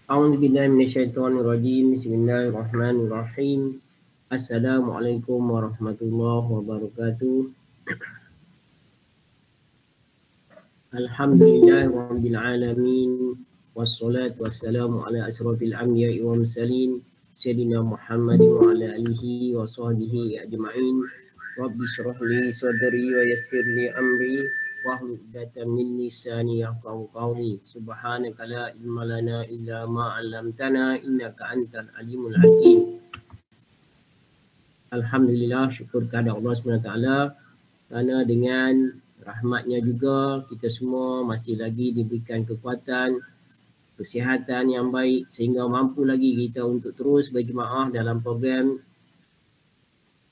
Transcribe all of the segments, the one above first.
A'udzu billahi minasyaitonir rajim. Bismillahirrahmanirrahim. Assalamualaikum warahmatullahi wabarakatuh. Alhamdulillahirabbil alamin. Wassalatu wassalamu ala asrofil anbiya'i wal mursalin sayyidina Muhammadin wa ala alihi wa sahbihi ajma'in. Rabbi shrah li sadri wa yassir li amri wahlul 'uqdatam min lisani yafqahu qawli. Subhanaka la ilma lana illa ma 'allamtana innaka antal alimul hakim. Alhamdulillah, syukur kepada Allah SWT kerana dengan rahmatnya juga kita semua masih lagi diberikan kekuatan, kesihatan yang baik sehingga mampu lagi kita untuk terus berjemaah dalam program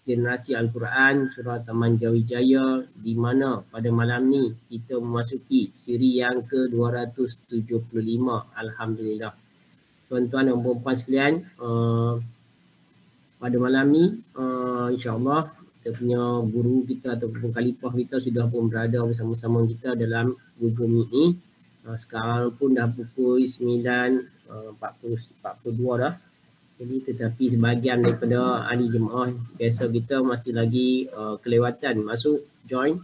Generasi Al-Quran Surah Taman Jawijaya, di mana pada malam ni kita memasuki siri yang ke-275. Alhamdulillah. Tuan-tuan dan puan-puan sekalian, pada malam ni insyaAllah kita punya guru kita ataupun khalifah kita sudah pun berada bersama-sama kita dalam Google Meet ni. Sekarang pun dah pukul 9.42 dah. Jadi tetapi sebahagian daripada ahli jemaah biasa kita masih lagi kelewatan masuk join,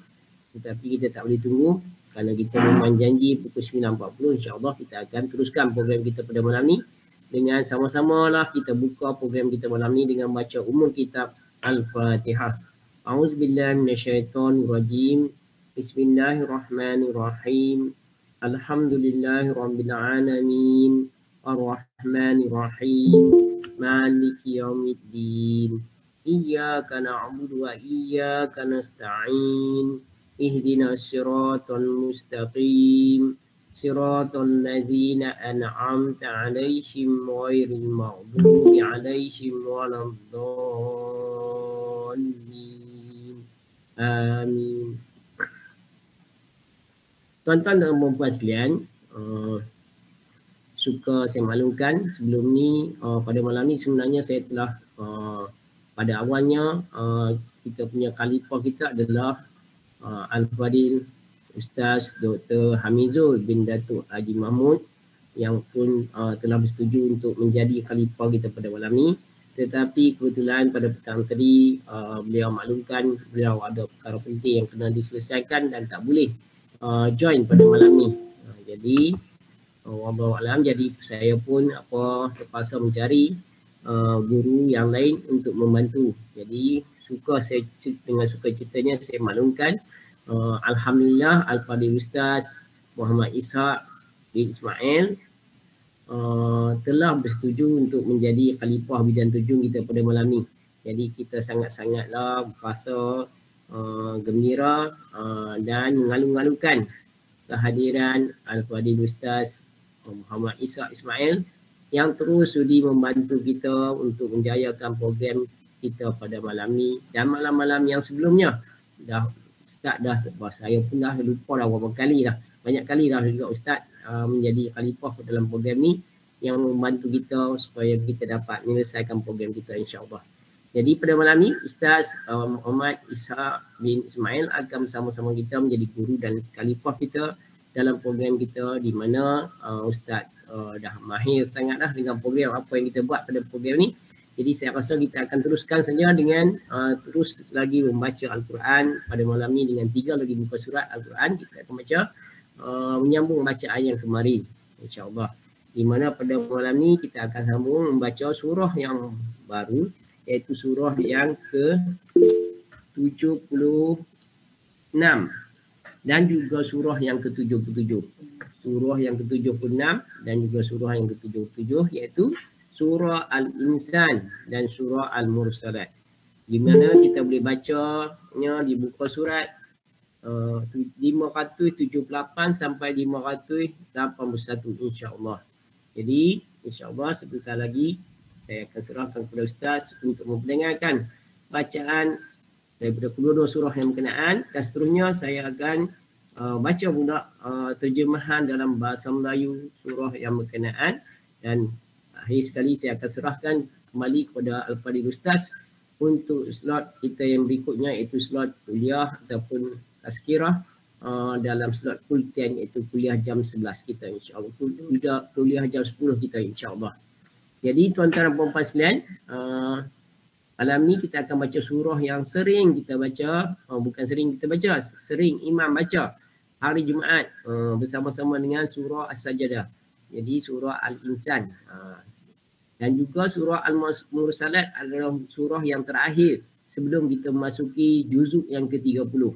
tetapi kita tak boleh tunggu kerana kita memang janji pukul 9.40 insyaAllah kita akan teruskan program kita pada malam ni dengan sama-sama lah kita buka program kita malam ni dengan baca umum kitab Al-Fatihah. A'udzubillahi minasyaitonirrajim. Bismillahirrahmanirrahim. Alhamdulillahirabbil alamin. Ar-Rahmanirrahim. Maliki yaumiddin. Iyyaka na'budu wa iyyaka nasta'in. Ihdinas siratal mustaqim. Siratal ladzina an'amta 'alaihim ghairil maghdubi 'alaihim waladdallin. Amin. Tuan-tuan dan puan-puan sekalian, suka saya maklumkan sebelum ni pada malam ni sebenarnya saya telah pada awalnya kita punya khalifah kita adalah Al-Fadil Ustaz Dr. Hamizul bin Datuk Haji Mahmud yang pun telah bersetuju untuk menjadi khalifah kita pada malam ni. Tetapi kebetulan pada petang tadi beliau maklumkan beliau ada perkara penting yang kena diselesaikan dan tak boleh join pada malam ni. Jadi wallahualam, jadi saya pun terpaksa mencari guru yang lain untuk membantu. Jadi dengan suka citanya saya maklumkan Alhamdulillah Al-Fadil Ustaz Muhammad Ishaq bin Ismail telah bersetuju untuk menjadi khalifah Bidan Tujung kita pada malam ni. Jadi kita sangat-sangatlah berasa gembira dan mengalu-alukan kehadiran Al-Fadil Ustaz Muhammad Ishaq Ismail yang terus sudi membantu kita untuk menjayakan program kita pada malam ni dan malam-malam yang sebelumnya. Saya pun dah lupa dah berapa kali dah. Banyak kali dah juga Ustaz menjadi khalifah dalam program ni yang membantu kita supaya kita dapat menyelesaikan program kita insya-Allah. Jadi pada malam ni Ustaz Muhammad Ishaq bin Ismail akan bersama-sama kita menjadi guru dan khalifah kita dalam program kita, di mana Ustaz dah mahir sangat dah dengan program apa yang kita buat pada program ni. Jadi saya rasa kita akan teruskan saja dengan terus lagi membaca Al-Quran pada malam ni dengan 3 lagi muka surat Al-Quran. Kita akan baca menyambung bacaan yang kemarin insya-Allah. Di mana pada malam ni kita akan sambung membaca surah yang baru, iaitu surah yang ke-76 dan juga surah yang ke-77. Surah yang ke-76 dan juga surah yang ke-77 iaitu surah Al-Insan dan surah Al-Mursalat. Di mana kita boleh bacanya di buku surat 578 sampai 581 insya-Allah. Jadi insya-Allah sebentar lagi saya akan serahkan kepada Ustaz untuk memperdengarkan bacaan daripada kedua-dua surah yang berkenaan, dan seterusnya saya akan baca pula terjemahan dalam bahasa Melayu surah yang berkenaan, dan akhir sekali saya akan serahkan kembali kepada Al-Fadil Ustaz untuk slot kita yang berikutnya, iaitu slot kuliah ataupun tazkirah dalam slot full time, iaitu kuliah jam 11 kita insyaAllah, kuliah jam 10 kita insyaAllah. Jadi tuan-tuan dan puan-puan sekalian, malam ni kita akan baca surah yang sering kita baca, bukan sering kita baca, sering imam baca hari Jumaat bersama-sama dengan surah As-Sajdah. Jadi surah Al-Insan. Dan juga surah Al-Mursalat adalah surah yang terakhir sebelum kita memasuki juzuk yang ke-30.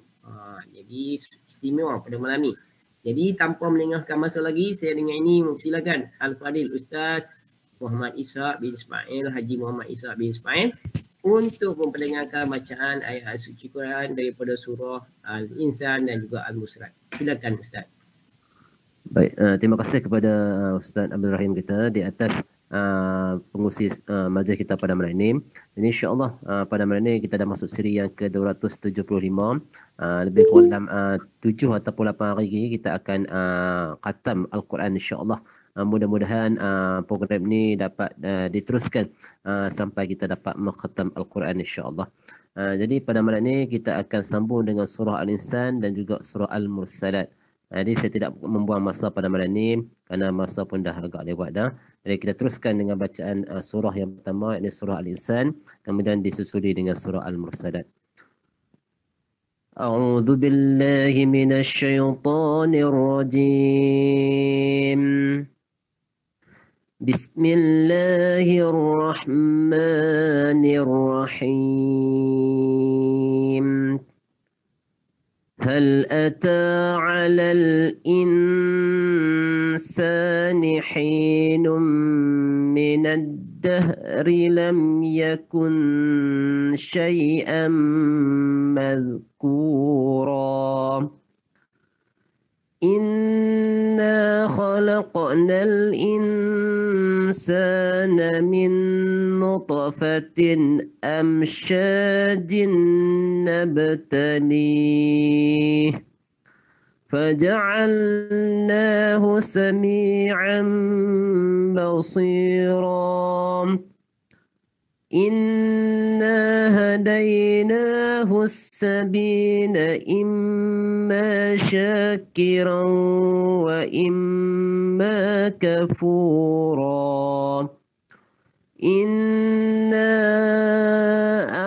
Jadi istimewa pada malam ni. Jadi tanpa melengahkan masa lagi, saya dengan ini mempersilakan Al-Fadil Ustaz Muhammad Ishaq bin Ismail, Haji Muhammad Ishaq bin Ismail, untuk memperdengarkan bacaan ayat suci Quran daripada surah Al-Insan dan juga Al-Musrat. Silakan Ustaz. Baik, terima kasih kepada Ustaz Abdul Rahim kita di atas pengurusi majlis kita pada malam ini. Dan insya-Allah pada malam ini kita dah masuk siri yang ke-275. Lebih kurang dalam 7 ataupun 8 hari lagi kita akan khatam Al-Quran insya-Allah. Mudah-mudahan program ini dapat diteruskan sampai kita dapat mengkhatam Al-Quran insya-Allah. Jadi pada malam ini kita akan sambung dengan surah Al-Insan dan juga surah Al-Mursalat. Jadi saya tidak membuang masa pada malam ini kerana masa pun dah agak lewat dah. Jadi kita teruskan dengan bacaan surah yang pertama, iaitu surah Al-Insan, kemudian disusuli dengan surah Al-Mursalat. A'udzu billahi minasy syaithanir rajim. Bismillahirrahmanirrahim. هل أتى على الإنسان حين من الدهر لم يكن شيئا مذكورا إنا خلقنا الإنسان من نطفة أمشاج نبتليه فجعلناه سميعا بصيرا إنا هديناه السبيل إما شاكرا وإما كفورا إنا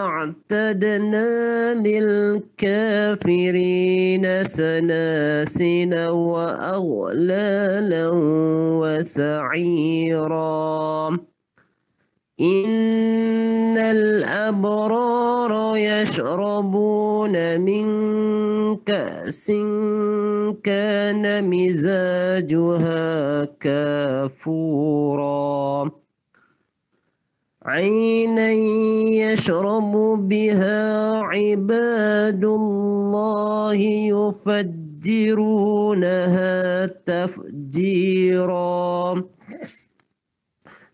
أعتدنا للكافرين سلاسل وأغلالا وسعيرا إن الأبرار يشربون من كأس كان مزاجها كافورا عينا يشرب بها عباد الله يفجرونها تفجيرا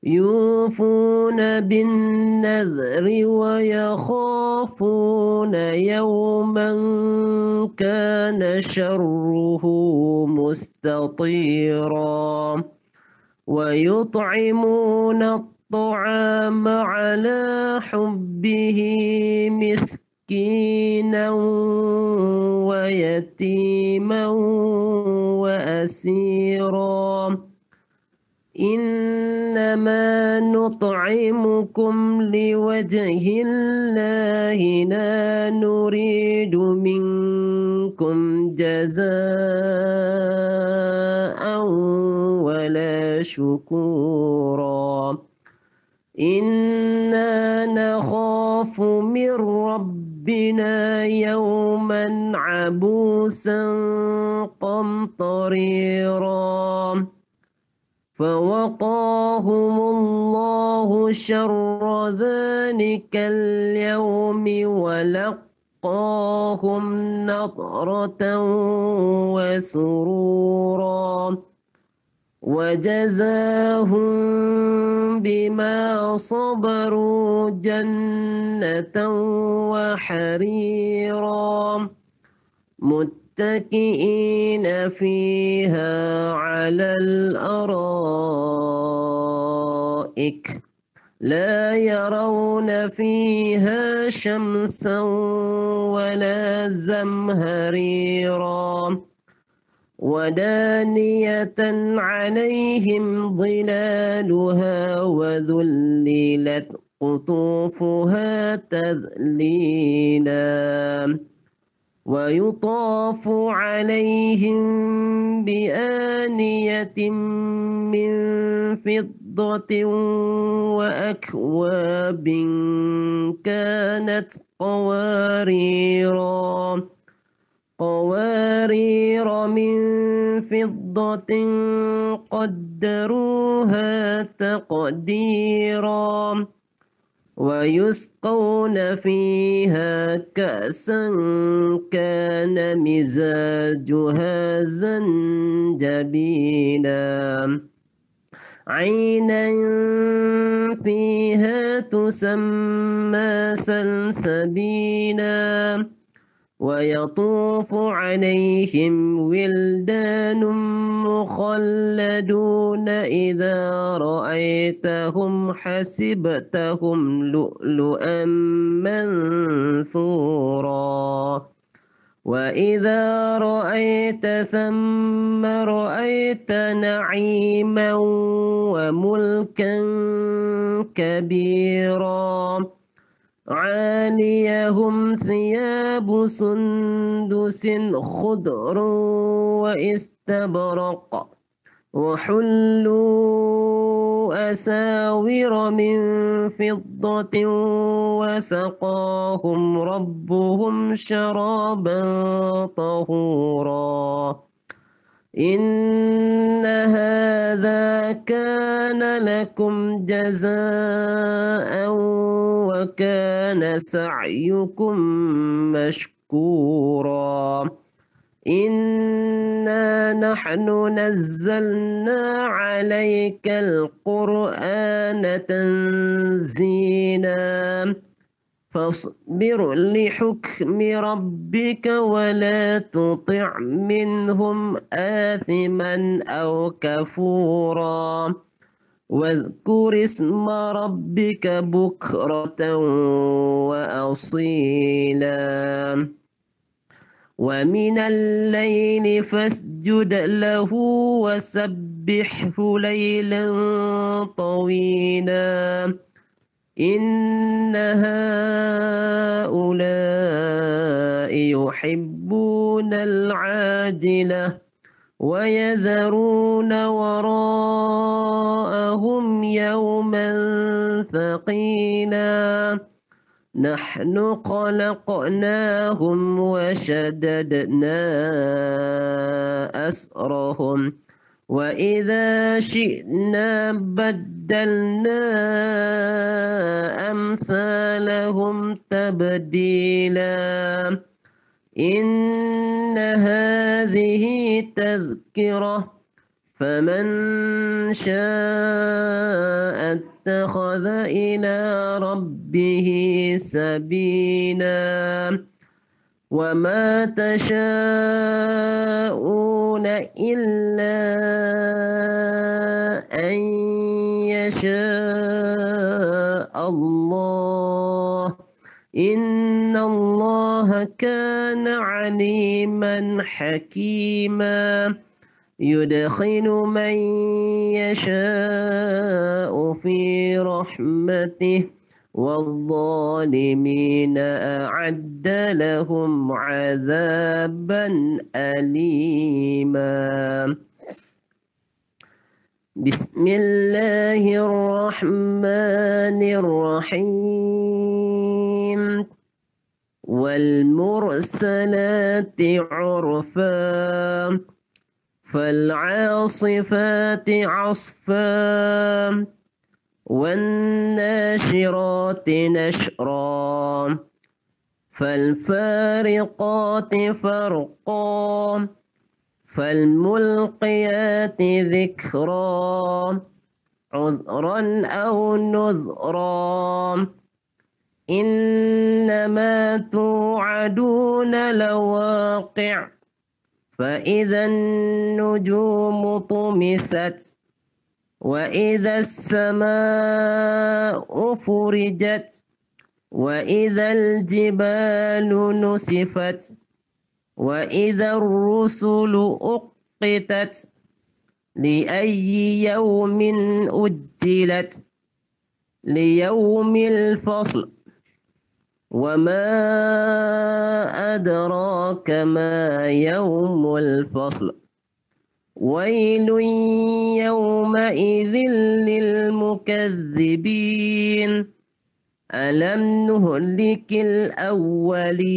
يوفون بالنذر ويخافون يوما كان شره مستطيرا ويطعمون الطعام على حبه مسكينا ويتيما وأسيرا إنما نطعمكم لوجه الله لا نريد منكم جزاء ولا شكورا إنا نخاف من ربنا يوما عبوسا قمطريرا فوقاهم الله شر ذلك اليوم ولقاهم نضرة وسرورا وجزاهم بما صبروا جنة وحريرا متكئين فيها على الأرائك لا يرون فيها شمسا ولا زمهريرا ودانية عليهم ظلالها وذللت قطوفها تذليلا ويطاف عليهم بآنية من فضة وأكواب كانت قوارير من فضة قدروها تقديرا ويسقون فيها كأسا كان مزاجها زنجبيلا عينا فيها تسمى سلسبيلا ويطوف عليهم ولدان مخلدون إذا رأيتهم حسبتهم لؤلؤا منثورا وإذا رأيت ثم رأيت نعيما وملكا كبيرا عاليهم ثياب سندس خضر واستبرق وحلوا أساور من فضة وسقاهم ربهم شرابا طهورا إن هذا كان لكم جزاء وكان سعيكم مشكورا إنا نحن نزلنا عليك القرآن تنزيلا فاصبر لحكم ربك ولا تطع منهم آثما أو كفورا واذكر اسم ربك بكرة وأصيلا ومن الليل فاسجد له وسبحه ليلا طويلا إن هؤلاء يحبون العاجلة ويذرون وراءهم يوما ثقيلا نحن خلقناهم وشددنا أسرهم وإذا شئنا بدلنا أمثالهم تبديلا إن هذه تذكرة فمن شاء اتخذ إلى ربه سبيلا وما تشاءون إلا أن يشاء الله إن الله كان عليما حكيما يدخل من يشاء في رحمته والظالمين أعد لهم عذابا أليما بسم الله الرحمن الرحيم والمرسلات عرفا فالعاصفات عصفا والناشرات نشرا فالفارقات فرقا فالملقيات ذكرا عذرا أو نذرا إنما توعدون لواقع فإذا النجوم طمست وإذا السماء فرجت وإذا الجبال نسفت وإذا الرسل أقتت لأي يوم أجلت ليوم الفصل وما أدراك ما يوم الفصل ويل يومئذ للمكذبين ألم نهلك الأولين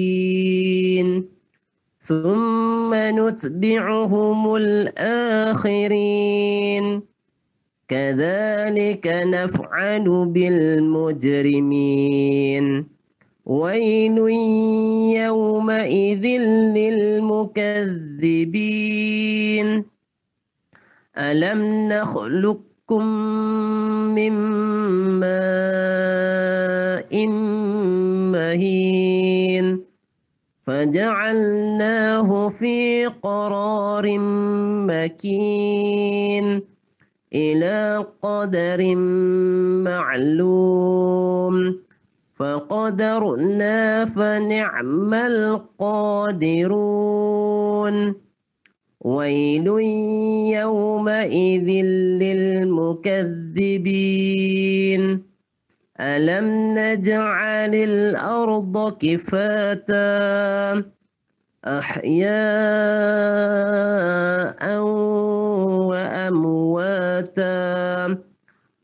ثم نتبعهم الآخرين كذلك نفعل بالمجرمين ويل يومئذ للمكذبين ألم نخلقكم من ماء مهين فجعلناه في قرار مكين إلى قدر معلوم فقدرنا فنعم القادرون ويل يومئذ للمكذبين ألم نجعل الأرض كفاتا أحياء وأمواتا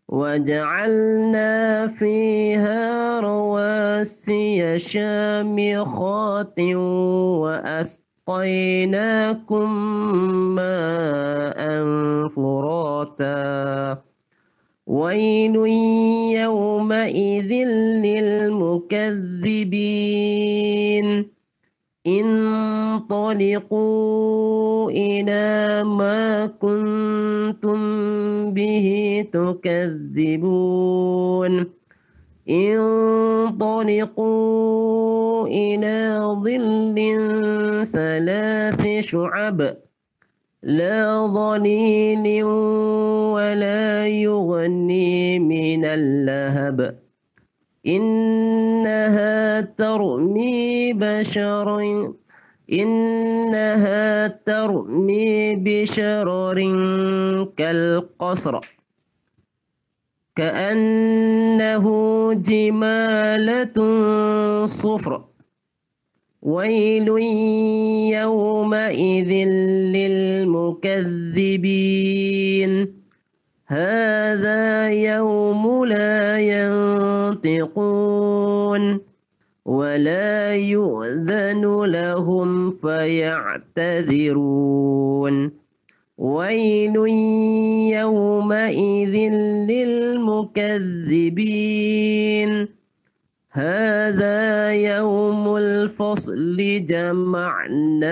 وجعلنا فيها رواسي شامخات وأسقيناكم ماء فراتا ويل يومئذ للمكذبين انطلقوا إلى ما كنتم به تكذبون انطلقوا إلى ظل ثلاث شعب لا ظليل ولا يغني من اللهب إنها ترمي بشرر كالقصر كأنه جمالة صفر ويل يومئذ للمكذبين هذا يوم لا ينطقون ولا يؤذن لهم فيعتذرون ويل يومئذ للمكذبين هذا يوم الفصل جمعناكم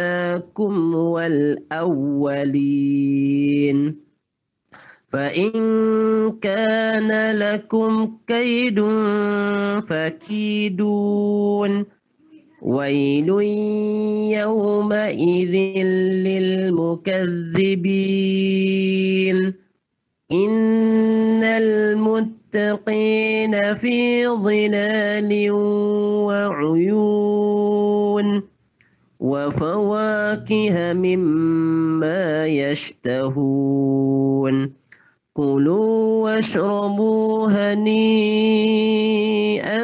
والأولين فإن كان لكم كيد فكيدون ويل يومئذ للمكذبين إن المتقين في ظلال وعيون وفواكه مما يشتهون كلوا واشربوا هنيئا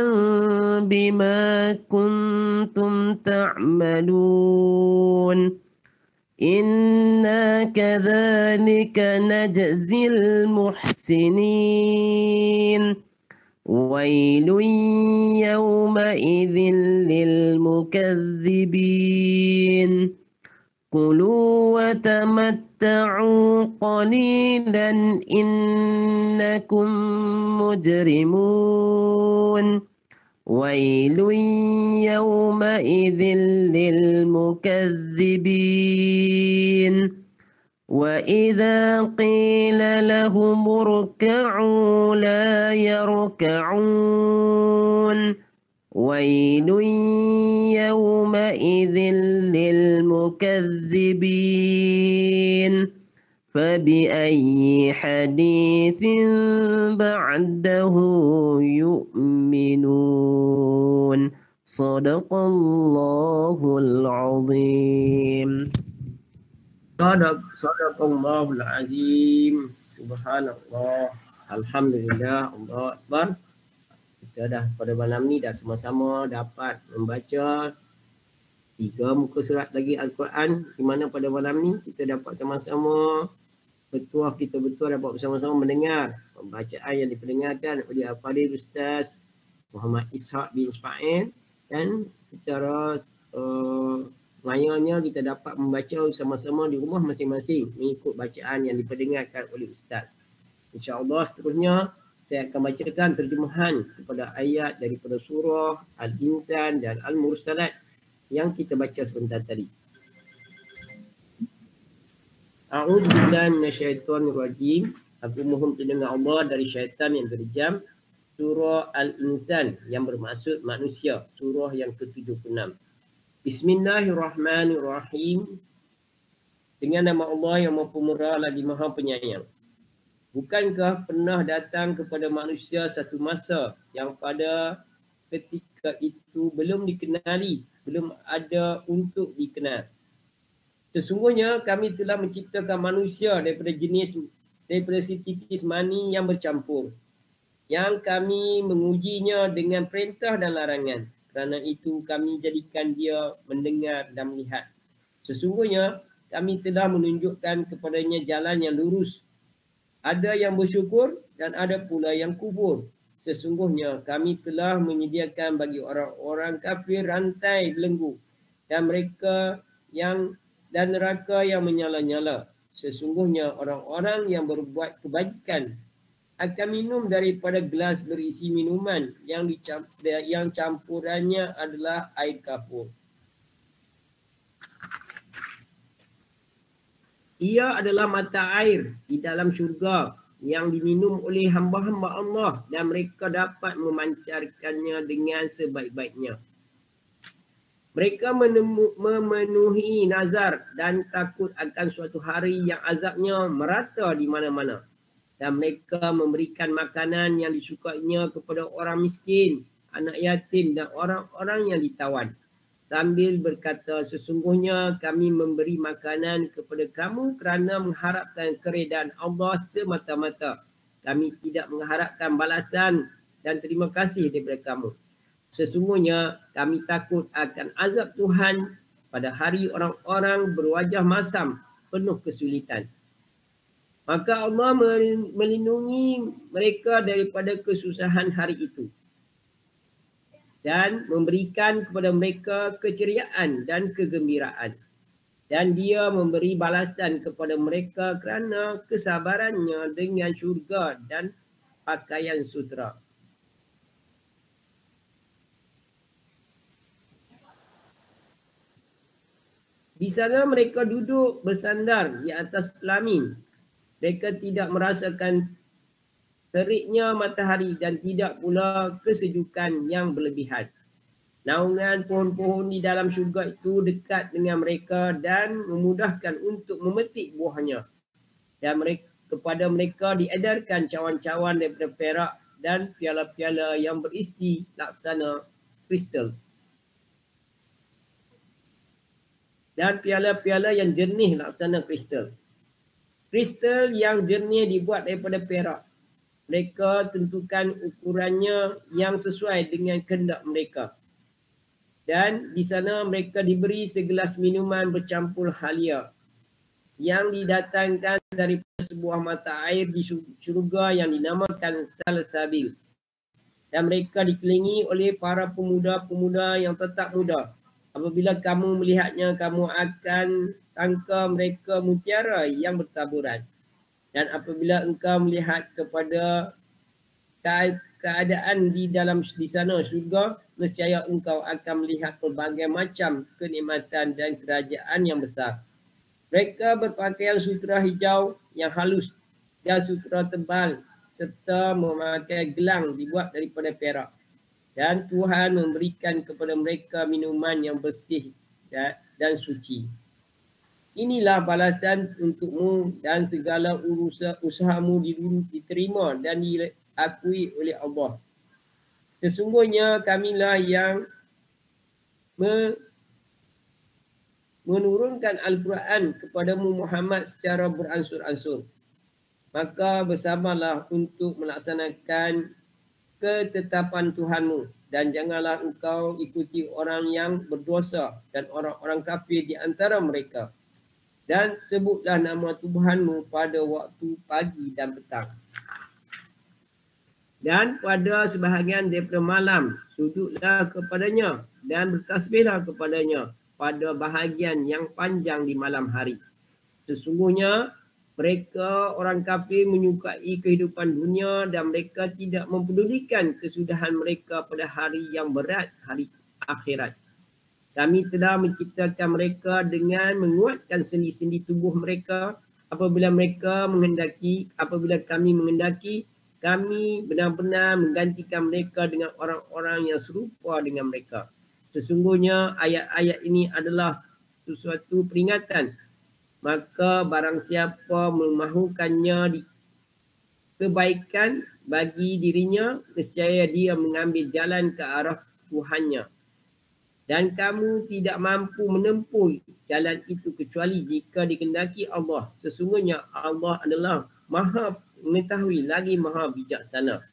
بما كنتم تعملون إنا كذلك نجزي المحسنين ويل يومئذ للمكذبين كلوا وتمتعوا قليلا إنكم مجرمون ويل يومئذ للمكذبين وإذا قيل لهم اركعوا لا يركعون ويل يومئذ للمكذبين فبأي حديث بعده يؤمنون صدق الله العظيم. Sadaqallahul azim. Subhanallah. Alhamdulillah. Allah Akbar. Kita dah pada malam ni dah sama-sama dapat membaca 3 muka surat lagi Al-Quran, di mana pada malam ni kita dapat sama-sama kita dapat bersama-sama mendengar pembacaan yang diperdengarkan oleh Al-Fadhil Ustaz Muhammad Ishaq bin Ismail, dan secara layaknya kita dapat membaca sama-sama di rumah masing-masing mengikut bacaan yang diperdengarkan oleh Ustaz. InsyaAllah seterusnya saya akan bacakan terjemahan kepada ayat daripada surah Al-Insan dan Al-Mursalat yang kita baca sebentar tadi. A'udzubillahi minasyaitonirrajim. Aku mohon perlindungan Allah dari syaitan yang terjam. Surah Al-Insan yang bermaksud manusia. Surah yang ke-76. Bismillahirrahmanirrahim. Dengan nama Allah yang Maha Pemurah lagi Maha Penyayang. Bukankah pernah datang kepada manusia satu masa yang pada ketika itu belum dikenali, belum ada untuk dikenal. Sesungguhnya kami telah menciptakan manusia daripada setitis mani yang bercampur, yang kami mengujinya dengan perintah dan larangan. Kerana itu kami jadikan dia mendengar dan melihat. Sesungguhnya kami telah menunjukkan kepadanya jalan yang lurus. Ada yang bersyukur dan ada pula yang kufur. Sesungguhnya kami telah menyediakan bagi orang-orang kafir rantai belenggu dan neraka yang menyala-nyala. Sesungguhnya orang-orang yang berbuat kebajikan akan minum daripada gelas berisi minuman yang campurannya adalah air kapur. Ia adalah mata air di dalam syurga yang diminum oleh hamba-hamba Allah dan mereka dapat memancarkannya dengan sebaik-baiknya. Mereka memenuhi nazar dan takut akan suatu hari yang azabnya merata di mana-mana. Dan mereka memberikan makanan yang disukainya kepada orang miskin, anak yatim dan orang-orang yang ditawan. Sambil berkata, sesungguhnya kami memberi makanan kepada kamu kerana mengharapkan keredaan Allah semata-mata. Kami tidak mengharapkan balasan dan terima kasih daripada kamu. Sesungguhnya kami takut akan azab Tuhan pada hari orang-orang berwajah masam penuh kesulitan. Maka Allah melindungi mereka daripada kesusahan hari itu dan memberikan kepada mereka keceriaan dan kegembiraan. Dan dia memberi balasan kepada mereka kerana kesabarannya dengan syurga dan pakaian sutera. Di sana mereka duduk bersandar di atas pelamin. Mereka tidak merasakan teriknya matahari dan tidak pula kesejukan yang berlebihan. Naungan pohon-pohon di dalam syurga itu dekat dengan mereka dan memudahkan untuk memetik buahnya. Dan kepada mereka diedarkan cawan-cawan daripada perak dan piala-piala yang berisi laksana kristal. Dan piala-piala yang jernih laksana kristal. Kristal yang jernih dibuat daripada perak. Mereka tentukan ukurannya yang sesuai dengan kehendak mereka. Dan di sana mereka diberi segelas minuman bercampur halia yang didatangkan dari sebuah mata air di syurga yang dinamakan Salsabil. Dan mereka dikelilingi oleh para pemuda-pemuda yang tetap muda. Apabila kamu melihatnya, kamu akan sangka mereka mutiara yang bertaburan. Dan apabila engkau melihat kepada keadaan di sana syurga, nescaya engkau akan melihat pelbagai macam kenikmatan dan kerajaan yang besar. Mereka berpakaian sutera hijau yang halus dan sutera tebal serta memakai gelang dibuat daripada perak. Dan Tuhan memberikan kepada mereka minuman yang bersih dan suci. Inilah balasan untukmu dan segala usahamu diterima dan diakui oleh Allah. Sesungguhnya kamilah yang menurunkan Al-Quran kepadamu Muhammad secara beransur-ansur. Maka bersabarlah untuk melaksanakan ketetapan Tuhanmu dan janganlah engkau ikuti orang yang berdosa dan orang-orang kafir di antara mereka. Dan sebutlah nama Tuhanmu pada waktu pagi dan petang. Dan pada sebahagian daripada malam, sujudlah kepadanya dan bertasbihlah kepadanya pada bahagian yang panjang di malam hari. Sesungguhnya mereka orang kafir menyukai kehidupan dunia dan mereka tidak mempedulikan kesudahan mereka pada hari yang berat, hari akhirat. Kami telah menciptakan mereka dengan menguatkan sendi-sendi tubuh mereka apabila kami menghendaki, kami benar-benar menggantikan mereka dengan orang-orang yang serupa dengan mereka. Sesungguhnya ayat-ayat ini adalah sesuatu peringatan. Maka barang siapa memahukannya kebaikan bagi dirinya, nescaya dia mengambil jalan ke arah Tuhannya. Dan kamu tidak mampu menempuh jalan itu kecuali jika dikehendaki Allah. Sesungguhnya Allah adalah Maha mengetahui lagi Maha bijaksana.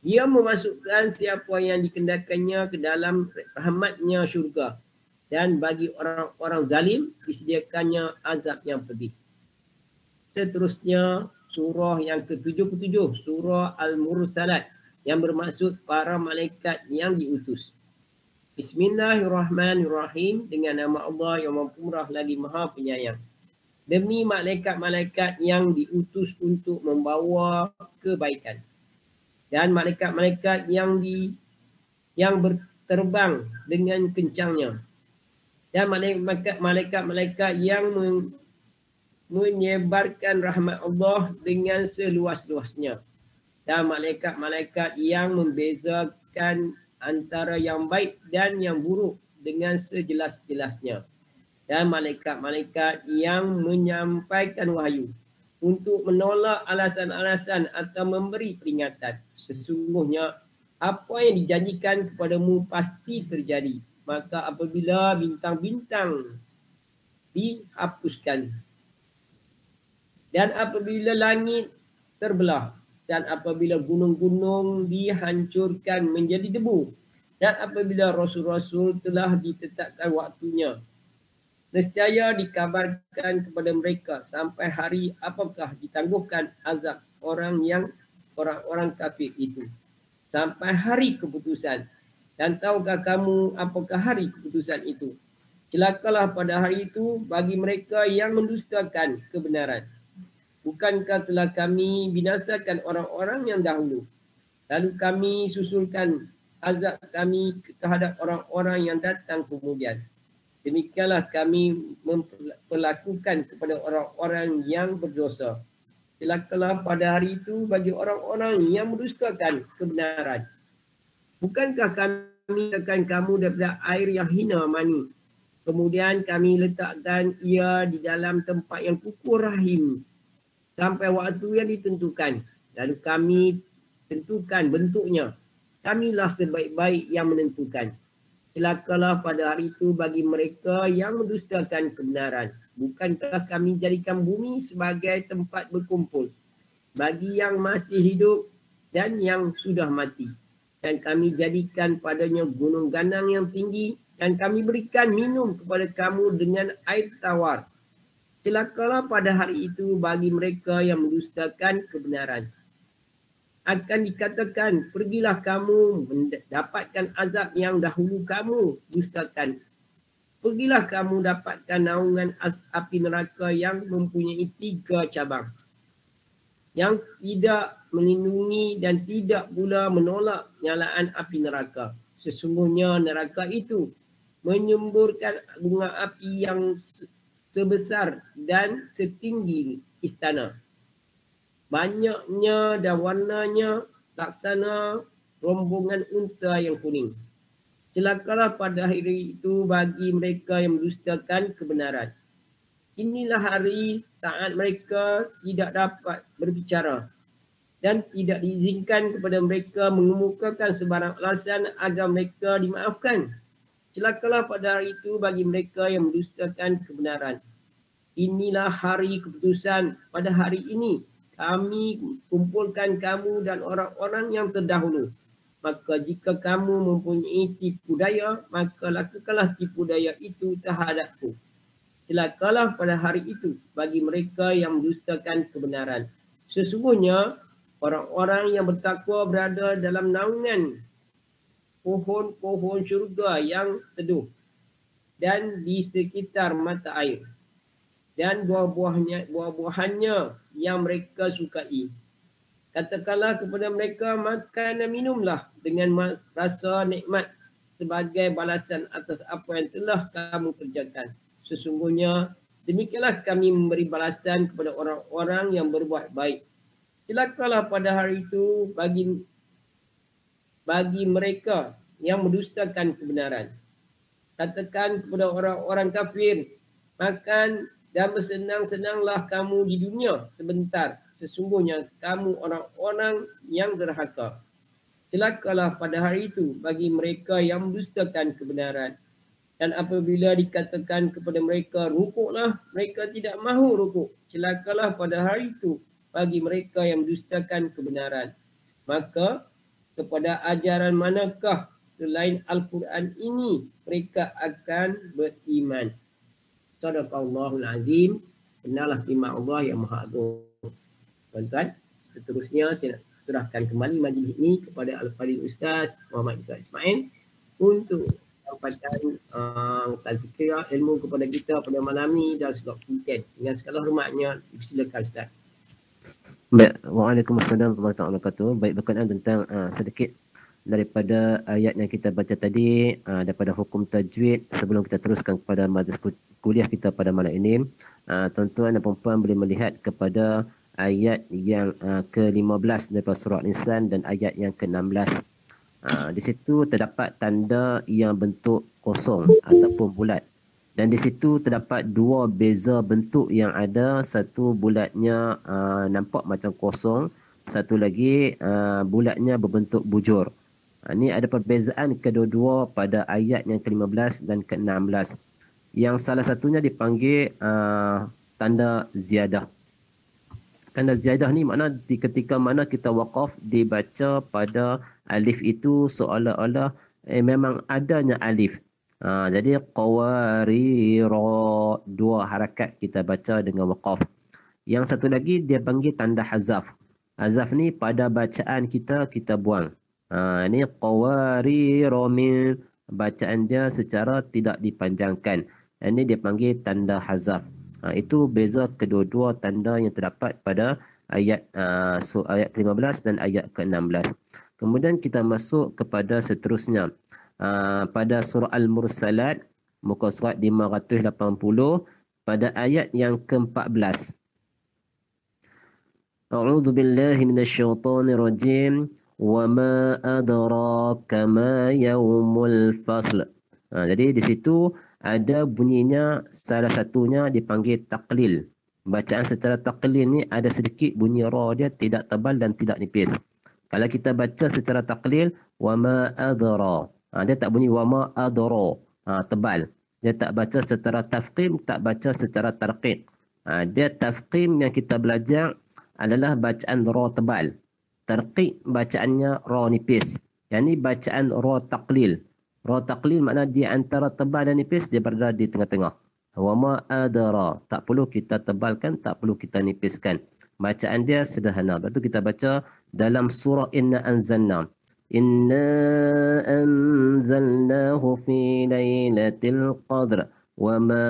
Dia memasukkan siapa yang dikehendakinya ke dalam rahmatnya syurga. Dan bagi orang-orang zalim disediakannya azab yang pedih. Seterusnya surah yang ke-77, surah Al-Mursalat, yang bermaksud para malaikat yang diutus. Bismillahirrahmanirrahim, dengan nama Allah yang Maha Pemurah lagi Maha Penyayang. Demi malaikat-malaikat yang diutus untuk membawa kebaikan dan malaikat-malaikat yang berterbang dengan kencangnya dan malaikat-malaikat yang menyebarkan rahmat Allah dengan seluas-luasnya dan malaikat-malaikat yang membezakan antara yang baik dan yang buruk dengan sejelas-jelasnya dan malaikat-malaikat yang menyampaikan wahyu untuk menolak alasan-alasan atau memberi peringatan. Sesungguhnya apa yang dijanjikan kepadamu pasti terjadi. Maka apabila bintang-bintang dihapuskan dan apabila langit terbelah dan apabila gunung-gunung dihancurkan menjadi debu dan apabila rasul-rasul telah ditetapkan waktunya, nescaya dikabarkan kepada mereka sampai hari apakah ditangguhkan azab orang-orang kafir itu sampai hari keputusan. Dan tahukah kamu apakah hari keputusan itu? Celakalah pada hari itu bagi mereka yang mendustakan kebenaran. Bukankah telah kami binasakan orang-orang yang dahulu? Lalu kami susulkan azab kami terhadap orang-orang yang datang kemudian. Demikianlah kami memperlakukan kepada orang-orang yang berdosa. Celakalah pada hari itu bagi orang-orang yang mendustakan kebenaran. Bukankah kami letakkan kamu daripada air yang hina mani? Kemudian kami letakkan ia di dalam tempat yang kukuh rahim sampai waktu yang ditentukan. Lalu kami tentukan bentuknya. Kamilah sebaik-baik yang menentukan. Celakalah pada hari itu bagi mereka yang mendustakan kebenaran. Bukankah kami jadikan bumi sebagai tempat berkumpul bagi yang masih hidup dan yang sudah mati. Dan kami jadikan padanya gunung ganang yang tinggi dan kami berikan minum kepada kamu dengan air tawar. Celakalah pada hari itu bagi mereka yang mendustakan kebenaran. Akan dikatakan, pergilah kamu mendapatkan azab yang dahulu kamu dustakan. Pergilah kamu dapatkan naungan api neraka yang mempunyai 3 cabang. Yang tidak melindungi dan tidak pula menolak nyalaan api neraka. Sesungguhnya neraka itu menyemburkan bunga api yang sebesar dan setinggi istana. Banyaknya dan warnanya laksana rombongan unta yang kuning. Celakalah pada hari itu bagi mereka yang mendustakan kebenaran. Inilah hari saat mereka tidak dapat berbicara dan tidak diizinkan kepada mereka mengemukakan sebarang alasan agar mereka dimaafkan. Celakalah pada hari itu bagi mereka yang mendustakan kebenaran. Inilah hari keputusan. Pada hari ini kami kumpulkan kamu dan orang-orang yang terdahulu. Maka jika kamu mempunyai tipu daya, maka lakukanlah tipu daya itu terhadapku. Celakalah pada hari itu bagi mereka yang mendustakan kebenaran. Sesungguhnya orang-orang yang bertakwa berada dalam naungan pohon-pohon syurga yang teduh dan di sekitar mata air dan buah-buahannya yang mereka sukai. Katakanlah kepada mereka, makan dan minumlah dengan rasa nikmat sebagai balasan atas apa yang telah kamu kerjakan. Sesungguhnya demikianlah kami memberi balasan kepada orang-orang yang berbuat baik. Celakalah pada hari itu bagi mereka yang mendustakan kebenaran. Katakan kepada orang-orang kafir, makan dan bersenang-senanglah kamu di dunia sebentar. Sesungguhnya kamu orang-orang yang derhaka. Celakalah pada hari itu bagi mereka yang mendustakan kebenaran. Dan apabila dikatakan kepada mereka, rukuklah, mereka tidak mahu rukuk. Celakalah pada hari itu bagi mereka yang mendustakan kebenaran. Maka kepada ajaran manakah selain Al-Quran ini mereka akan beriman. Sadaqallahul Azim. Benarlah firman Allah yang Maha Agung. Tuan-tuan, seterusnya saya nak serahkan kembali majlis ini kepada Al-Fadhil Ustaz Muhammad Ishaq Ismail untuk sampaikan tazkirah ilmu kepada kita pada malam ini dan slot weekend. Dengan segala hormatnya, silakan Ustaz. Baik, waalaikumsalam warahmatullahi wabarakatuh. Baik, berkenaan tentang sedikit daripada ayat yang kita baca tadi daripada hukum tajwid sebelum kita teruskan kepada majlis kuliah kita pada malam ini. Tuan-tuan dan puan-puan boleh melihat kepada ayat yang ke-15 daripada surah Al-Insan dan ayat yang ke-16. Di situ terdapat tanda yang bentuk kosong ataupun bulat. Dan di situ terdapat dua beza bentuk yang ada. Satu bulatnya nampak macam kosong. Satu lagi bulatnya berbentuk bujur. Ini ada perbezaan kedua-dua pada ayat yang ke-15 dan ke-16. Yang salah satunya dipanggil tanda ziyadah. Tanda ziyadah ni makna ketika mana kita waqaf dibaca pada alif itu seolah-olah memang adanya alif. Jadi qawarira, dua harakat kita baca dengan waqaf. Yang satu lagi dia panggil tanda hazaf. Hazaf ni pada bacaan kita buang. Ini qawarira min, bacaan dia secara tidak dipanjangkan. Ini dia panggil tanda hazaf. Itu beza kedua-dua tanda yang terdapat pada ayat ayat ke-15 dan ayat ke-16. Kemudian kita masuk kepada seterusnya. Pada surah Al-Mursalat, muka surat 580, pada ayat yang ke-14. A'udzu billahi minasyaitonir rajim. Wa ma adraka ma yaumul fasl. Jadi di situ ada bunyinya, salah satunya dipanggil taklil. Bacaan secara taklil ni ada sedikit bunyi ra, dia tidak tebal dan tidak nipis. Kalau kita baca secara taklil, wa ma adra, dia tak bunyi wa ma adra, tebal. Dia tak baca secara tafkhim, tak baca secara tarqiq. Dia tafkhim yang kita belajar adalah bacaan ra tebal. Tarqiq bacaannya ra nipis. Yang ni bacaan ra taklil. Ra taqlil makna di antara tebal dan nipis, dia berada di tengah-tengah. Wa ma adara, tak perlu kita tebalkan, tak perlu kita nipiskan. Bacaan dia sederhana. Lepas tu kita baca dalam surah Inna Anzalna. Inna anzalnahu fi lailatul qadr wa ma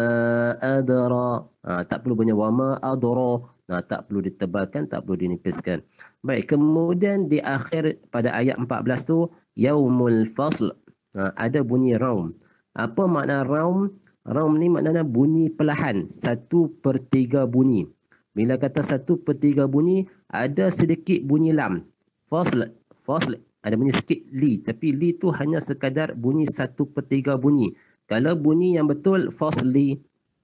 adara. Tak perlu bunyi wa ma adara. Tak perlu ditebalkan, tak perlu dinipiskan. Baik, kemudian di akhir pada ayat 14 tu yaumul fasl. Ada bunyi raum. Apa makna raum? Raum ni maknanya bunyi perlahan, 1/3 bunyi. Bila kata 1/3 bunyi, ada sedikit bunyi lam. Fasl, fasl, ada bunyi sikit li, tapi li tu hanya sekadar bunyi 1/3 bunyi. Kalau bunyi yang betul fasli,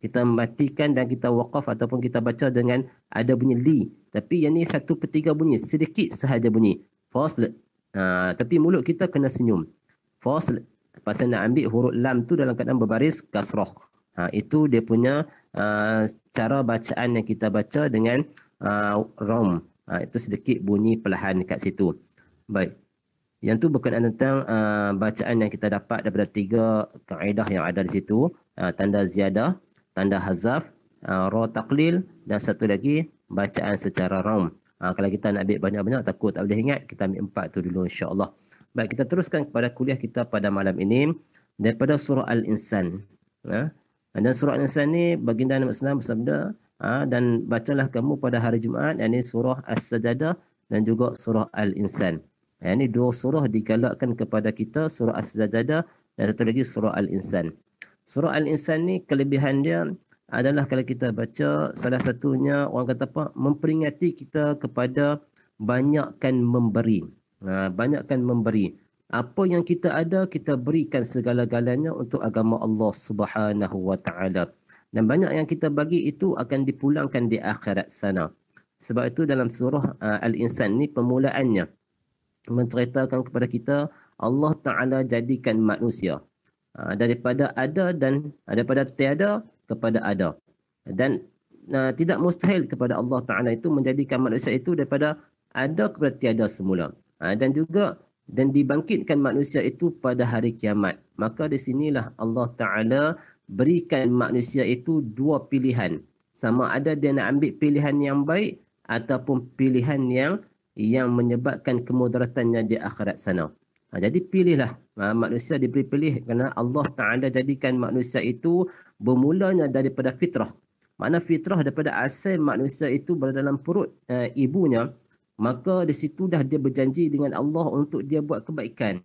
kita matikan dan kita waqaf ataupun kita baca dengan ada bunyi li. Tapi yang ni 1/3 bunyi, sedikit sahaja bunyi. Fasl. Tapi mulut kita kena senyum. Fasl. Pasal nak ambil huruf lam tu dalam keadaan berbaris kasrah. Itu dia punya cara bacaan yang kita baca dengan rom. Itu sedikit bunyi perlahan dekat situ. Baik. Yang tu berkenaan tentang bacaan yang kita dapat daripada 3 kaedah yang ada di situ. Tanda ziyadah, tanda hazaf, ra taqlil dan satu lagi bacaan secara rom. Kalau kita nak ambil banyak-banyak takut tak boleh ingat, kita ambil 4 tu dulu insya-Allah. Baik, kita teruskan kepada kuliah kita pada malam ini daripada surah Al-Insan. Dan surah Al-Insan ni baginda Nabi Muhammad bersabda, dan bacalah kamu pada hari Jumaat, ini surah As-Sajdah dan juga surah Al-Insan. Ini 2 surah digalakkan kepada kita, surah As-Sajdah dan satu lagi surah Al-Insan. Surah Al-Insan ni kelebihan dia adalah kalau kita baca, salah satunya orang kata apa, memperingati kita kepada banyakkan memberi. Banyakkan memberi. Apa yang kita ada, kita berikan segala-galanya untuk agama Allah Subhanahu wa taala. Dan banyak yang kita bagi itu akan dipulangkan di akhirat sana. Sebab itu dalam surah Al-Insan ni permulaannya menceritakan kepada kita Allah Taala jadikan manusia daripada ada dan daripada tiada kepada ada. Dan tidak mustahil kepada Allah Taala itu menjadikan manusia itu daripada ada kepada tiada semula. Dan juga dan dibangkitkan manusia itu pada hari kiamat. Maka di sinilah Allah Taala berikan manusia itu 2 pilihan. Sama ada dia nak ambil pilihan yang baik ataupun pilihan yang menyebabkan kemudaratannya di akhirat sana. Jadi pilihlah. Manusia diberi pilih kerana Allah Ta'ala jadikan manusia itu bermulanya daripada fitrah. Makna fitrah daripada asal manusia itu berada dalam perut ibunya, maka di situ dah dia berjanji dengan Allah untuk dia buat kebaikan.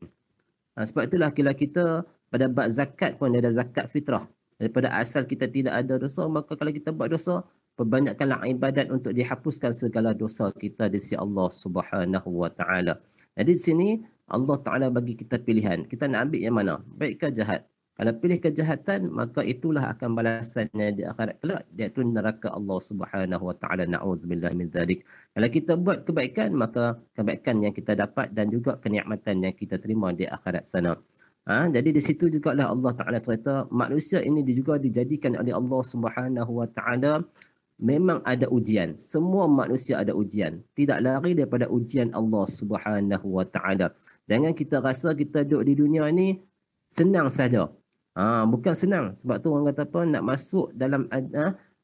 Sebab itulah bila kita pada bab zakat pun ada zakat fitrah. Daripada asal kita tidak ada dosa, maka kalau kita buat dosa, perbanyakkanlah ibadat untuk dihapuskan segala dosa kita di sisi Allah Subhanahu wa taala. Jadi di sini Allah Taala bagi kita pilihan. Kita nak ambil yang mana? Baik ke jahat? Kalau pilih kejahatan, maka itulah akan balasannya di akhirat kelak, iaitu neraka Allah Subhanahu wa taala. Na'udzubillah min dzalik. Kalau kita buat kebaikan, maka kebaikan yang kita dapat dan juga kenikmatan yang kita terima di akhirat sana. Jadi di situ juga lah Allah Taala cerita manusia ini juga dijadikan oleh Allah Subhanahu wa taala memang ada ujian. Semua manusia ada ujian. Tidak lari daripada ujian Allah Subhanahu wa taala. Jangan kita rasa kita duduk di dunia ni senang saja. Bukan senang. Sebab tu orang kata apa, nak masuk dalam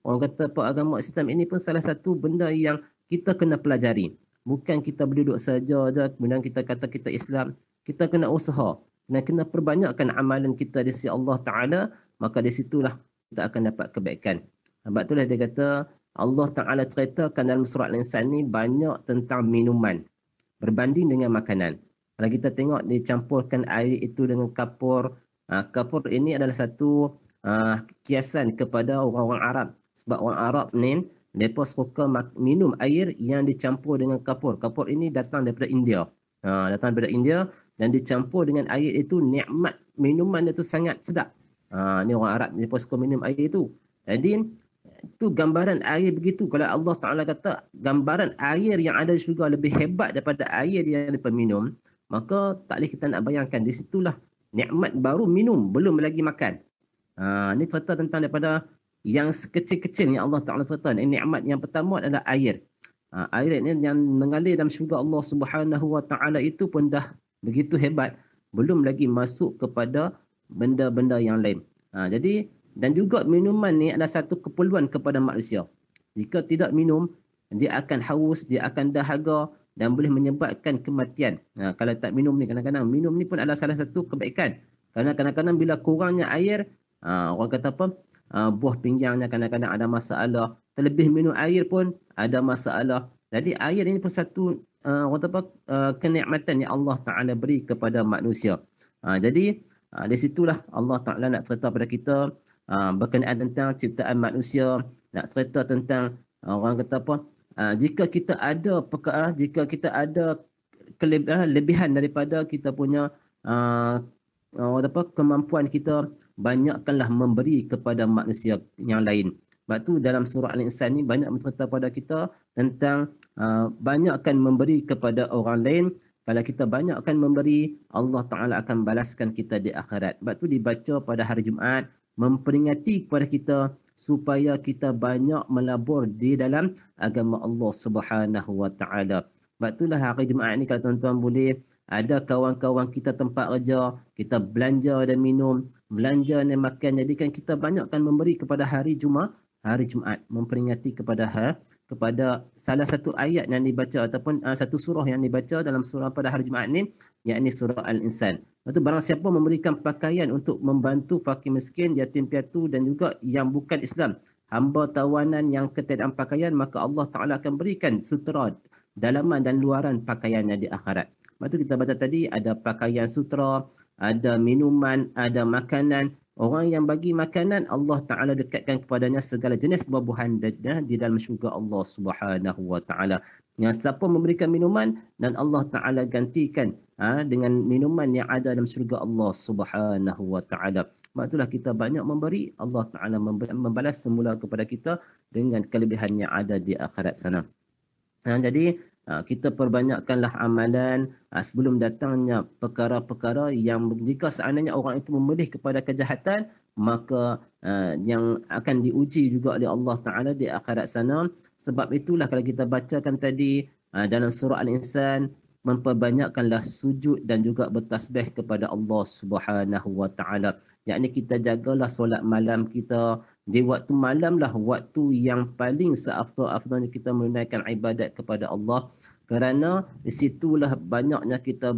orang kata apa, agama Islam ini pun salah satu benda yang kita kena pelajari. Bukan kita berduduk saja je kemudian kita kata kita Islam. Kita kena usaha. Dan kena perbanyakkan amalan kita di sisi Allah Ta'ala, maka di situlah kita akan dapat kebaikan. Sebab itulah dia kata, Allah Ta'ala ceritakan dalam surah Al-Insan ni banyak tentang minuman berbanding dengan makanan. Kalau kita tengok dicampurkan air itu dengan kapur. Kapur ini adalah satu kiasan kepada orang-orang Arab. Sebab orang Arab ni, mereka suka minum air yang dicampur dengan kapur. Kapur ini datang daripada India. Datang daripada India dan dicampur dengan air itu, nikmat minuman itu sangat sedap. Ni orang Arab, mereka suka minum air itu. Jadi, itu gambaran air begitu. Kalau Allah Ta'ala kata gambaran air yang ada di syurga lebih hebat daripada air yang mereka minum, maka tak boleh kita nak bayangkan. Di situlah nikmat baru minum, belum lagi makan. Ini cerita tentang daripada yang sekecil-kecil yang Allah Ta'ala cerita. Nikmat yang pertama adalah air. Air ini yang mengalir dalam syurga Allah Subhanahu wa taala itu pun dah begitu hebat, belum lagi masuk kepada benda-benda yang lain. Jadi dan juga minuman ni adalah satu keperluan kepada manusia. Jika tidak minum, dia akan haus, dia akan dahaga dan boleh menyebabkan kematian. Kalau tak minum ni, kadang-kadang minum ni pun adalah salah satu kebaikan. Kerana kadang-kadang bila kurangnya air, orang kata apa, buah pinggangnya kadang-kadang ada masalah. Terlebih minum air pun ada masalah. Jadi air ini pun satu kenikmatan yang Allah Ta'ala beri kepada manusia. Jadi di situlah Allah Ta'ala nak cerita pada kita berkenaan tentang ciptaan manusia. Nak cerita tentang orang kata apa, jika kita ada jika kita ada kelebihan daripada kita punya kemampuan kita, banyakkanlah memberi kepada manusia yang lain. Sebab tu dalam surah Al-Insan ni banyak mencerita pada kita tentang banyakkan memberi kepada orang lain. Kalau kita banyakkan memberi, Allah Ta'ala akan balaskan kita di akhirat. Sebab tu dibaca pada hari Jumaat, memperingati kepada kita supaya kita banyak melabur di dalam agama Allah Subhanahu Wa Ta'ala. Sebab itulah hari Jumaat ni kalau tuan-tuan boleh, ada kawan-kawan kita tempat kerja, kita belanja dan minum, belanja dan makan. Jadi kan kita banyakkan memberi kepada hari Jumaat, memperingati kepada salah satu ayat yang dibaca ataupun satu surah yang dibaca dalam surah pada hari Jumaat ni, yakni surah Al-Insan. Lepas tu barang siapa memberikan pakaian untuk membantu fakir miskin, yatim piatu dan juga yang bukan Islam, hamba tawanan yang ketiadaan pakaian, maka Allah Ta'ala akan berikan sutera dalaman dan luaran pakaiannya di akhirat. Lepas tu kita baca tadi, ada pakaian sutera, ada minuman, ada makanan. Orang yang bagi makanan, Allah Ta'ala dekatkan kepadanya segala jenis buah-buahan di dalam syurga Allah Subhanahu Wa Ta'ala. Yang siapa memberikan minuman, dan Allah Ta'ala gantikan dengan minuman yang ada dalam syurga Allah Subhanahu Wa Ta'ala. Sebab itulah kita banyak memberi, Allah Ta'ala membalas semula kepada kita dengan kelebihan yang ada di akhirat sana. Jadi kita perbanyakkanlah amalan sebelum datangnya perkara-perkara yang jika seandainya orang itu memilih kepada kejahatan, maka yang akan diuji juga oleh Allah Ta'ala di akhirat sana. Sebab itulah kalau kita bacakan tadi dalam surah Al-Insan, memperbanyakkanlah sujud dan juga bertasbih kepada Allah Subhanahu Wa Ta'ala. Yakni kita jagalah solat malam kita. Di waktu malam lah waktu yang paling seafdal-afdalnya kita menunaikan ibadat kepada Allah. Kerana di situlah banyaknya kita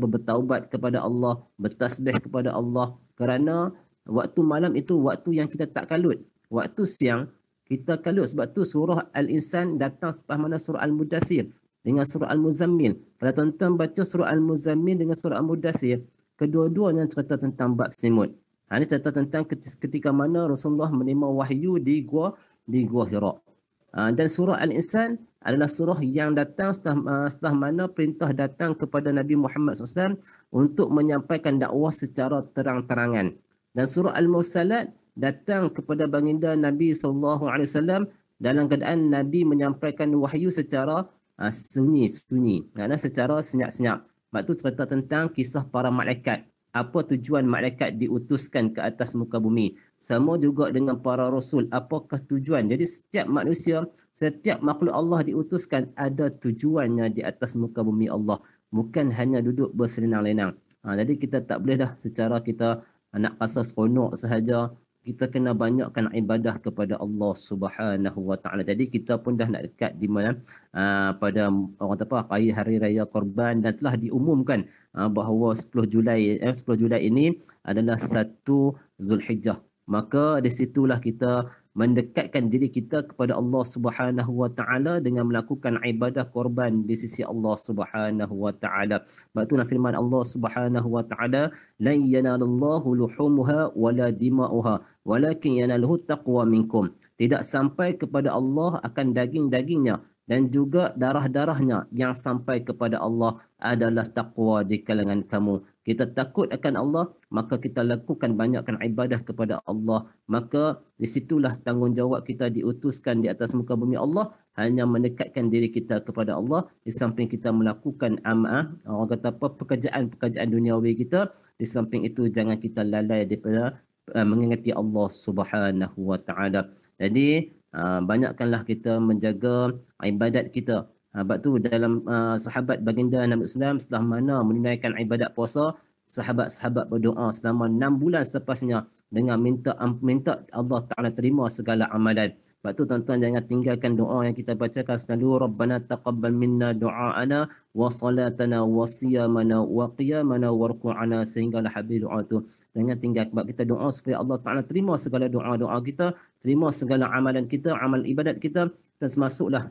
bertaubat kepada Allah, bertasbih kepada Allah. Kerana waktu malam itu waktu yang kita tak kalut. Waktu siang kita kalut. Sebab tu surah Al-Insan datang setelah mana surah Al-Mudathir dengan surah Al-Muzammil. Kalau tuan-tuan baca surah Al-Muzammil dengan surah Al-Mudathir, kedua-duanya cerita tentang bab selimut. Ini cerita tentang ketika mana Rasulullah menerima wahyu di gua Hira. Dan surah Al-Insan adalah surah yang datang setelah mana perintah datang kepada Nabi Muhammad SAW untuk menyampaikan dakwah secara terang-terangan. Dan surah Al-Mursalat datang kepada baginda Nabi SAW dalam keadaan Nabi menyampaikan wahyu secara sunyi-sunyi, secara senyap-senyap. Sebab tu cerita tentang kisah para malaikat. Apa tujuan malaikat diutuskan ke atas muka bumi. Sama juga dengan para rasul. Apakah tujuan? Jadi setiap manusia, setiap makhluk Allah diutuskan ada tujuannya di atas muka bumi Allah. Bukan hanya duduk berselenang-lenang. Jadi kita tak boleh dah secara kita nak rasa seronok sahaja. Kita kena banyakkan ibadah kepada Allah Subhanahu Wa Ta'ala. Jadi kita pun dah nak dekat di mana pada hari raya Korban, dan telah diumumkan bahawa 10 Julai ini adalah 1 Zulhijjah. Maka di situlah kita mendekatkan diri kita kepada Allah Subhanahu Wa Ta'ala dengan melakukan ibadah korban di sisi Allah Subhanahu Wa Ta'ala. Sebab itulah firman Allah Subhanahu Wa Ta'ala, "La yanalallahu luhumuha wala dima'uha, walakin yanaluhu taqwa minkum." Tidak sampai kepada Allah akan daging-dagingnya dan juga darah-darahnya. Yang sampai kepada Allah adalah taqwa di kalangan kamu. Kita takut akan Allah, maka kita lakukan banyakkan ibadah kepada Allah. Maka di situlah tanggungjawab kita diutuskan di atas muka bumi Allah, hanya mendekatkan diri kita kepada Allah. Di samping kita melakukan pekerjaan-pekerjaan duniawi kita, di samping itu jangan kita lalai daripada mengingati Allah Subhanahu Wa Ta'ala. Jadi banyakkanlah kita menjaga ibadat kita. Sebab tu dalam sahabat baginda Nabi Islam, setelah mana menunaikan ibadat puasa, sahabat-sahabat berdoa selama 6 bulan selepasnya dengan minta Allah Ta'ala terima segala amalan. Sebab tu tuan-tuan jangan tinggalkan doa yang kita bacakan selalu, Rabbana taqabbal minna du'aana wa salatana wa siyamana wa qiyamana wa ruku'ana, sehinggalah habis doa tu. Jangan tinggal, sebab kita doa supaya Allah Ta'ala terima segala doa-doa kita, terima segala amalan kita, amal ibadat kita, dan termasuklah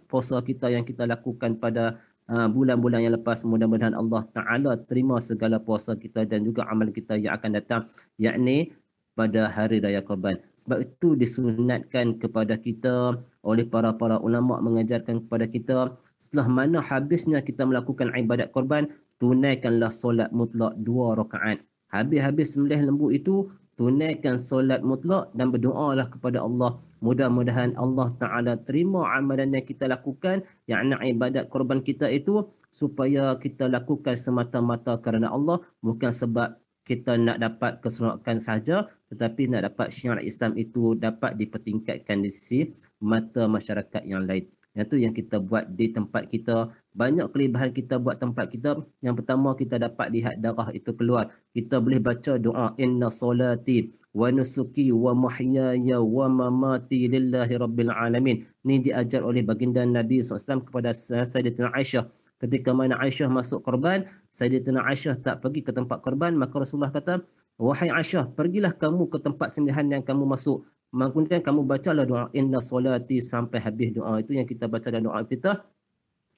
puasa kita yang kita lakukan pada bulan-bulan yang lepas. Mudah-mudahan Allah Ta'ala terima segala puasa kita dan juga amal kita yang akan datang, yakni pada hari raya Korban. Sebab itu disunatkan kepada kita oleh para ulama mengajarkan kepada kita, setelah mana habisnya kita melakukan ibadat Korban, tunaikanlah solat mutlak 2 rakaat. Habis sembelih lembu itu, tunaikan solat mutlak dan berdoalah kepada Allah. Mudah-mudahan Allah Ta'ala terima amalan yang kita lakukan, yakni ibadat korban kita itu, supaya kita lakukan semata-mata kerana Allah, bukan sebab kita nak dapat keseronokan saja, tetapi nak dapat syiar Islam itu dapat dipertingkatkan di sisi mata masyarakat yang lain. Itu yang kita buat di tempat kita. Banyak kelebihan kita buat tempat kita. Yang pertama, kita dapat lihat darah itu keluar. Kita boleh baca doa, inna solati wa nusuki wa mahyaya wa mamati lillahi rabbil alamin. Ini diajar oleh baginda Nabi SAW kepada Sayyidatina Aisyah. Ketika mana Aisyah masuk korban, Sayyidatina Aisyah tak pergi ke tempat korban, maka Rasulullah kata, wahai Aisyah, pergilah kamu ke tempat sembelihan yang kamu masuk. Kemudian kamu bacalah doa inna solati sampai habis doa itu yang kita baca dalam doa kita.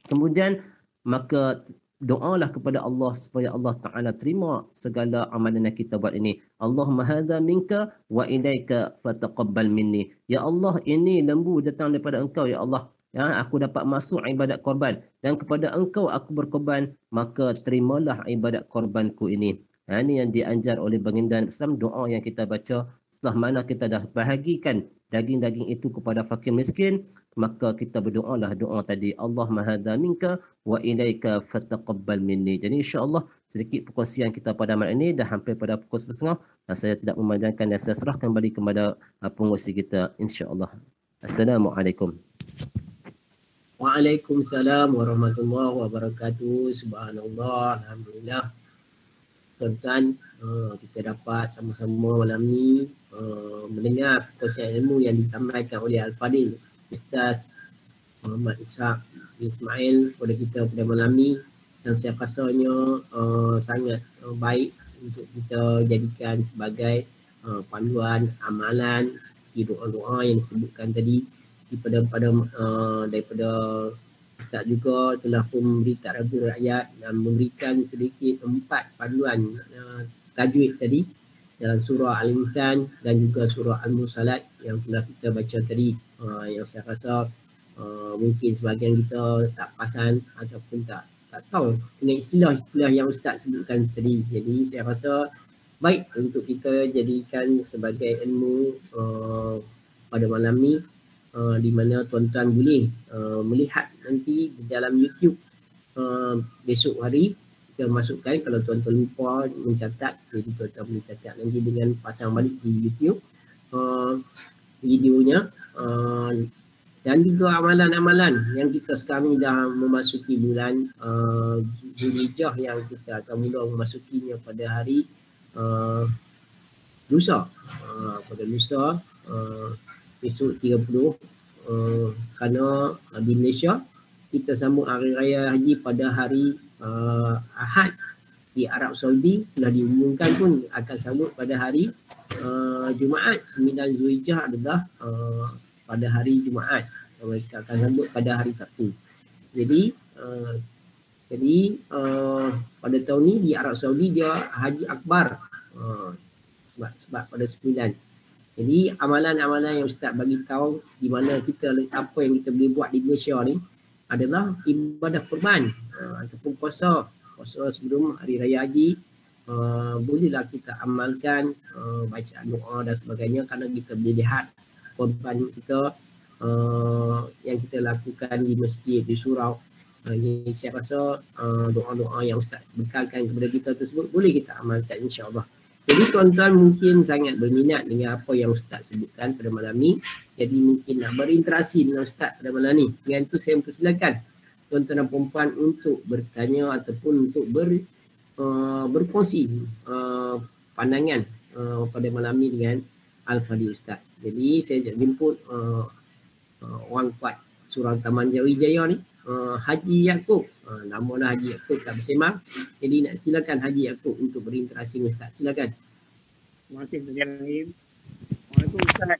Kemudian maka doalah kepada Allah supaya Allah Ta'ala terima segala amalan yang kita buat ini. Allahumma hadha minka wa ilaika fataqabbal minni. Ya Allah, ini lembu datang daripada engkau ya Allah. Ya, aku dapat masuk ibadat korban dan kepada engkau aku berkorban, maka terimalah ibadat korbanku ini. Ini yang diajar oleh baginda Islam, doa yang kita baca setelah mana kita dah bahagikan daging-daging itu kepada fakir miskin, maka kita berdoalah doa tadi, Allahumma hadza minka wa ilaika fataqabbal minni. Jadi insya-Allah sedikit perkongsian kita pada malam ini dah hampir pada pukul 11.30 dan saya tidak memanjangkan dan saya serahkan kembali kepada pengurusi kita insya-Allah. Assalamualaikum. Waalaikumsalam warahmatullahi wabarakatuh. Subhanallah, alhamdulillah. Tuan-tuan, kita dapat sama-sama malam ni mendengar perkongsian ilmu yang disampaikan oleh Al-Fadil Ustaz Muhammad Ishaq bin Ismail kepada kita pada malam ni, dan saya rasanya sangat baik untuk kita jadikan sebagai panduan amalan seperti doa-doa yang disebutkan tadi daripada Ustaz juga telah pun memberi takrib rakyat dan memberikan sedikit 4 panduan tajwid tadi dalam surah Al-Insan dan juga surah Al-Mursalat yang telah kita baca tadi, yang saya rasa mungkin sebahagian kita tak perasan ataupun tak tahu dengan istilah-istilah yang Ustaz sebutkan tadi. Jadi saya rasa baik untuk kita jadikan sebagai ilmu pada malam ni, di mana tuan-tuan boleh melihat nanti di dalam YouTube besok hari kita masukkan. Kalau tuan-tuan lupa mencatat, jadi tuan-tuan boleh catat nanti dengan pasang balik di YouTube videonya, dan juga amalan-amalan yang kita sekarang ni dah memasuki bulan Zulhijjah yang kita akan mula memasukinya pada hari lusa, pada lusa besok 30, kerana di Malaysia kita sambung hari raya haji pada hari Ahad. Di Arab Saudi telah diumumkan pun akan sambut pada hari Jumaat. 9 Zulhijjah adalah pada hari Jumaat. Mereka akan sambut pada hari Sabtu. Jadi pada tahun ni di Arab Saudi dia Haji Akbar, sebab pada 9. Jadi amalan-amalan yang Ustaz bagi tahu di mana kita, apa yang kita boleh buat di Malaysia ni adalah ibadah kurban ataupun puasa sebelum hari raya haji. Bolehlah kita amalkan bacaan doa dan sebagainya, kerana kita boleh lihat kurban kita yang kita lakukan di masjid, di surau. Jadi saya rasa doa-doa yang Ustaz bekalkan kepada kita tersebut boleh kita amalkan insya-Allah. Jadi tuan-tuan mungkin sangat berminat dengan apa yang Ustaz sebutkan pada malam ni. Jadi mungkin nak berinteraksi dengan Ustaz pada malam ni. Dengan itu saya mempersilakan tuan-tuan dan puan-puan untuk bertanya ataupun untuk berkongsi pandangan pada malam ni dengan Al-Fadil Ustaz. Jadi saya jemput orang kuat Surau Taman Jawijaya ni, Haji Yaakob. Nama dah Haji Yaakob tak bersemang. Jadi nak silakan Haji Yaakob untuk berinteraksi dengan Ustaz. Silakan. Terima kasih Tuan Rahim. Waalaikumsalam Ustaz.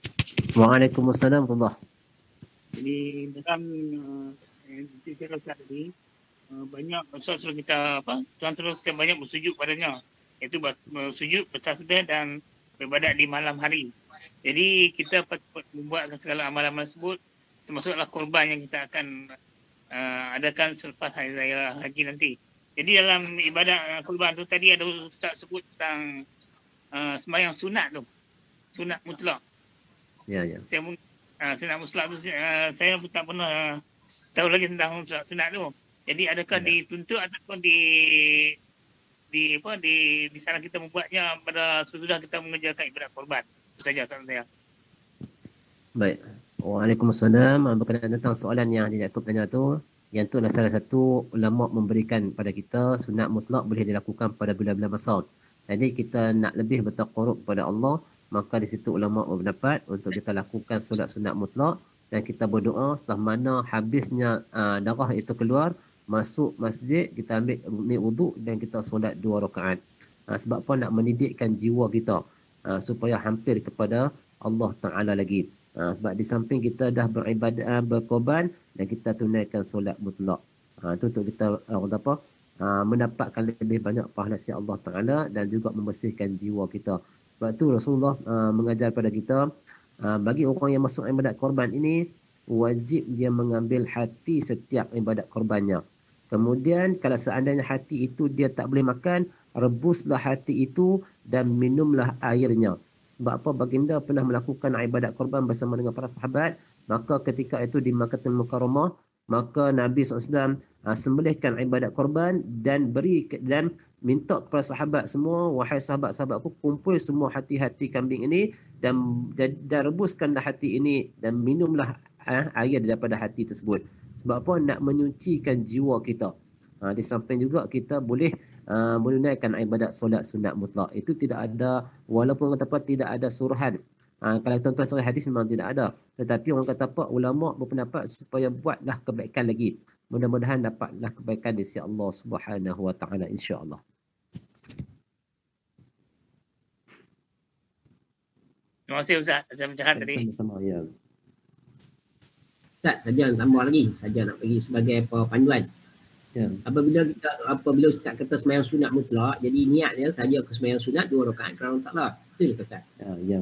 Waalaikumsalam warahmatullahi. Jadi dalam cerita Ustaz tadi, banyak pasal kita tuan terus banyak bersujud padanya. Iaitu bersujud, bertasbih dan beribadat di malam hari. Jadi kita membuat segala amal-amal tersebut, termasuklah korban yang kita akan adakan selepas hari raya haji nanti. Jadi dalam ibadat korban tu tadi ada Ustaz sebut tentang sembahyang sunat tu, sunat mutlak. Ya, ya. Sunat mutlak tu saya pun tak pernah tahu lagi tentang sunat tu. Jadi adakah dituntut ataupun di sana kita membuatnya pada sesudah kita mengerjakan ibadat korban? Itu saja saya. Baik. Waalaikumsalam. Berkenaan tentang soalan yang Yaakob tanya tu, yang tu adalah salah satu ulama memberikan pada kita sunat mutlak boleh dilakukan pada bulan-bulan besar. Jadi kita nak lebih bertaqarrub pada Allah, maka di situ ulama berpendapat untuk kita lakukan solat sunat mutlak dan kita berdoa setelah mana habisnya darah itu keluar, masuk masjid, kita ambil wuduk dan kita solat 2 rakaat. Sebab apa? Nak mendidikkan jiwa kita supaya hampir kepada Allah Ta'ala lagi. Sebab di samping kita dah beribadah, berkorban dan kita tunaikan solat mutlak. Itu untuk kita mendapatkan lebih banyak pahala si Allah Ta'ala dan juga membersihkan jiwa kita. Sebab tu Rasulullah mengajar pada kita, bagi orang yang masuk ibadat korban ini, wajib dia mengambil hati setiap ibadat korbannya. Kemudian kalau seandainya hati itu dia tak boleh makan, rebuslah hati itu dan minumlah airnya. Sebab apa? Baginda pernah melakukan ibadat korban bersama dengan para sahabat, maka ketika itu di Makkahul Mukarramah, maka Nabi SAW sembelihkan ibadat korban dan beri dan minta kepada sahabat semua, wahai sahabat-sahabatku, kumpul semua hati-hati kambing ini dan rebuskanlah hati ini dan minumlah air daripada hati tersebut. Sebab apa? Nak menyucikan jiwa kita. Di samping juga kita boleh menunaikan ibadat solat sunat mutlak. Itu tidak ada, walaupun orang kata tidak ada suruhan. Kalau tuan-tuan cari hadis memang tidak ada. Tetapi orang kata apa? Ulama berpendapat supaya buatlah kebaikan lagi. Mudah-mudahan dapatlah kebaikan di sisi Allah Subhanahu Wa Taala, insya-Allah. Terima kasih Ustaz. Saya pencerahan tadi. Sama-sama, ya. Ustaz, saja nak tambah lagi. Saja nak bagi sebagai panduan. Ya. Apabila Ustaz kata sembahyang sunat mutlak, jadi niat dia saja ke sembahyang sunat 2 rakaat kerana taklah. Betul ke Ustaz? Ya.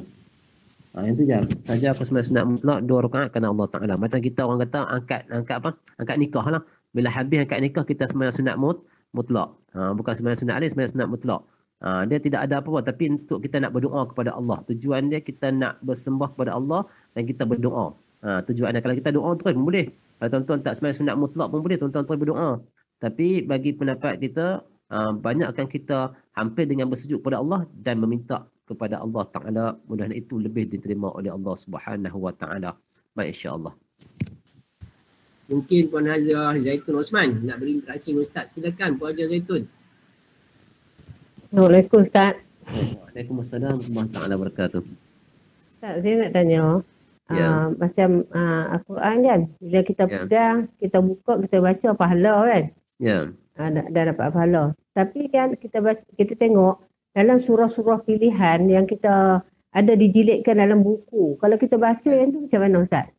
Yang tu je. Saja aku sembahyang sunat mutlak 2 rakaat kerana Allah Taala. Macam kita orang kata angkat nikah lah. Bila habis angkat nikah kita sembahyang sunat mutlak. Bukan sembahyang sunat alih, sembahyang sunat mutlak. Dia tidak ada apa-apa, tapi untuk kita nak berdoa kepada Allah. Tujuan dia kita nak bersembah kepada Allah dan kita berdoa. Tujuan dia kalau kita doa terus pun boleh. Kalau tuan-tuan tak sembahyang sunat mutlak pun boleh, tuan-tuan terus berdoa. Tapi bagi pendapat kita, banyakkan kita hampir dengan bersujud kepada Allah dan meminta kepada Allah Ta'ala, mudah-mudahan itu lebih diterima oleh Allah Subhanahu Wa Ta'ala. Baik, insya-Allah. Mungkin Puan Hazrah Zaitun Osman nak berinteraksi dengan Ustaz. Silakan Puan Hazrah Zaitun. Assalamualaikum Ustaz. Waalaikumsalam warahmatullahi taala wabarakatuh. Ustaz, saya nak tanya. Macam Al-Quran kan, bila kita pegang, kita buka, kita baca pahala kan. Ya. Dah dapat pahala. Tapi kan kita baca, kita tengok dalam surah-surah pilihan yang kita ada dijilidkan dalam buku. Kalau kita baca yang tu macam mana Ustaz?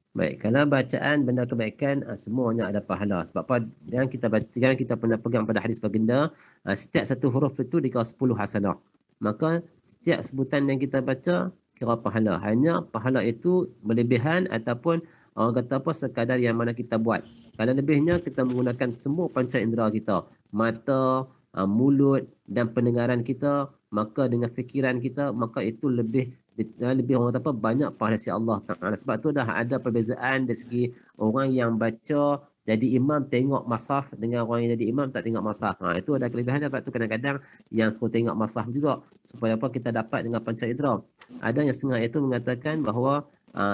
Baik, kalau bacaan benda kebaikan semuanya ada pahala. Sebab apa? Yang kita baca, yang kita pernah pegang pada hadis baginda, setiap satu huruf itu dikira 10 hasanah. Maka setiap sebutan yang kita baca kira pahala. Hanya pahala itu berlebihan ataupun orang kata apa, sekadar yang mana kita buat. Kalau lebihnya kita menggunakan semua panca indera kita, mata, mulut dan pendengaran kita, maka dengan fikiran kita, maka itu lebih orang kata apa, banyak pahala si Allah Ta'ala. Sebab tu dah ada perbezaan dari segi orang yang baca jadi imam tengok mashaf dengan orang yang jadi imam tak tengok mashaf. Itu ada kelebihannya. Sebab tu kadang-kadang yang suruh tengok mashaf juga supaya apa, kita dapat dengan panca indera. Ada yang setengah itu mengatakan bahawa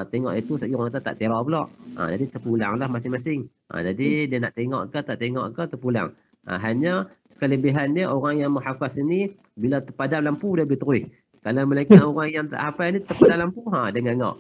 tengok itu segi orang kata tak tera pula. Jadi terpulanglah masing-masing. Jadi dia nak tengok ke tak tengok ke terpulang. Hanya kelebihan dia, orang yang menghafaz ini bila terpadam lampu dia boleh terus. Kalau malaikat orang yang tak hafal ni terpadam lampu, dia ngangak.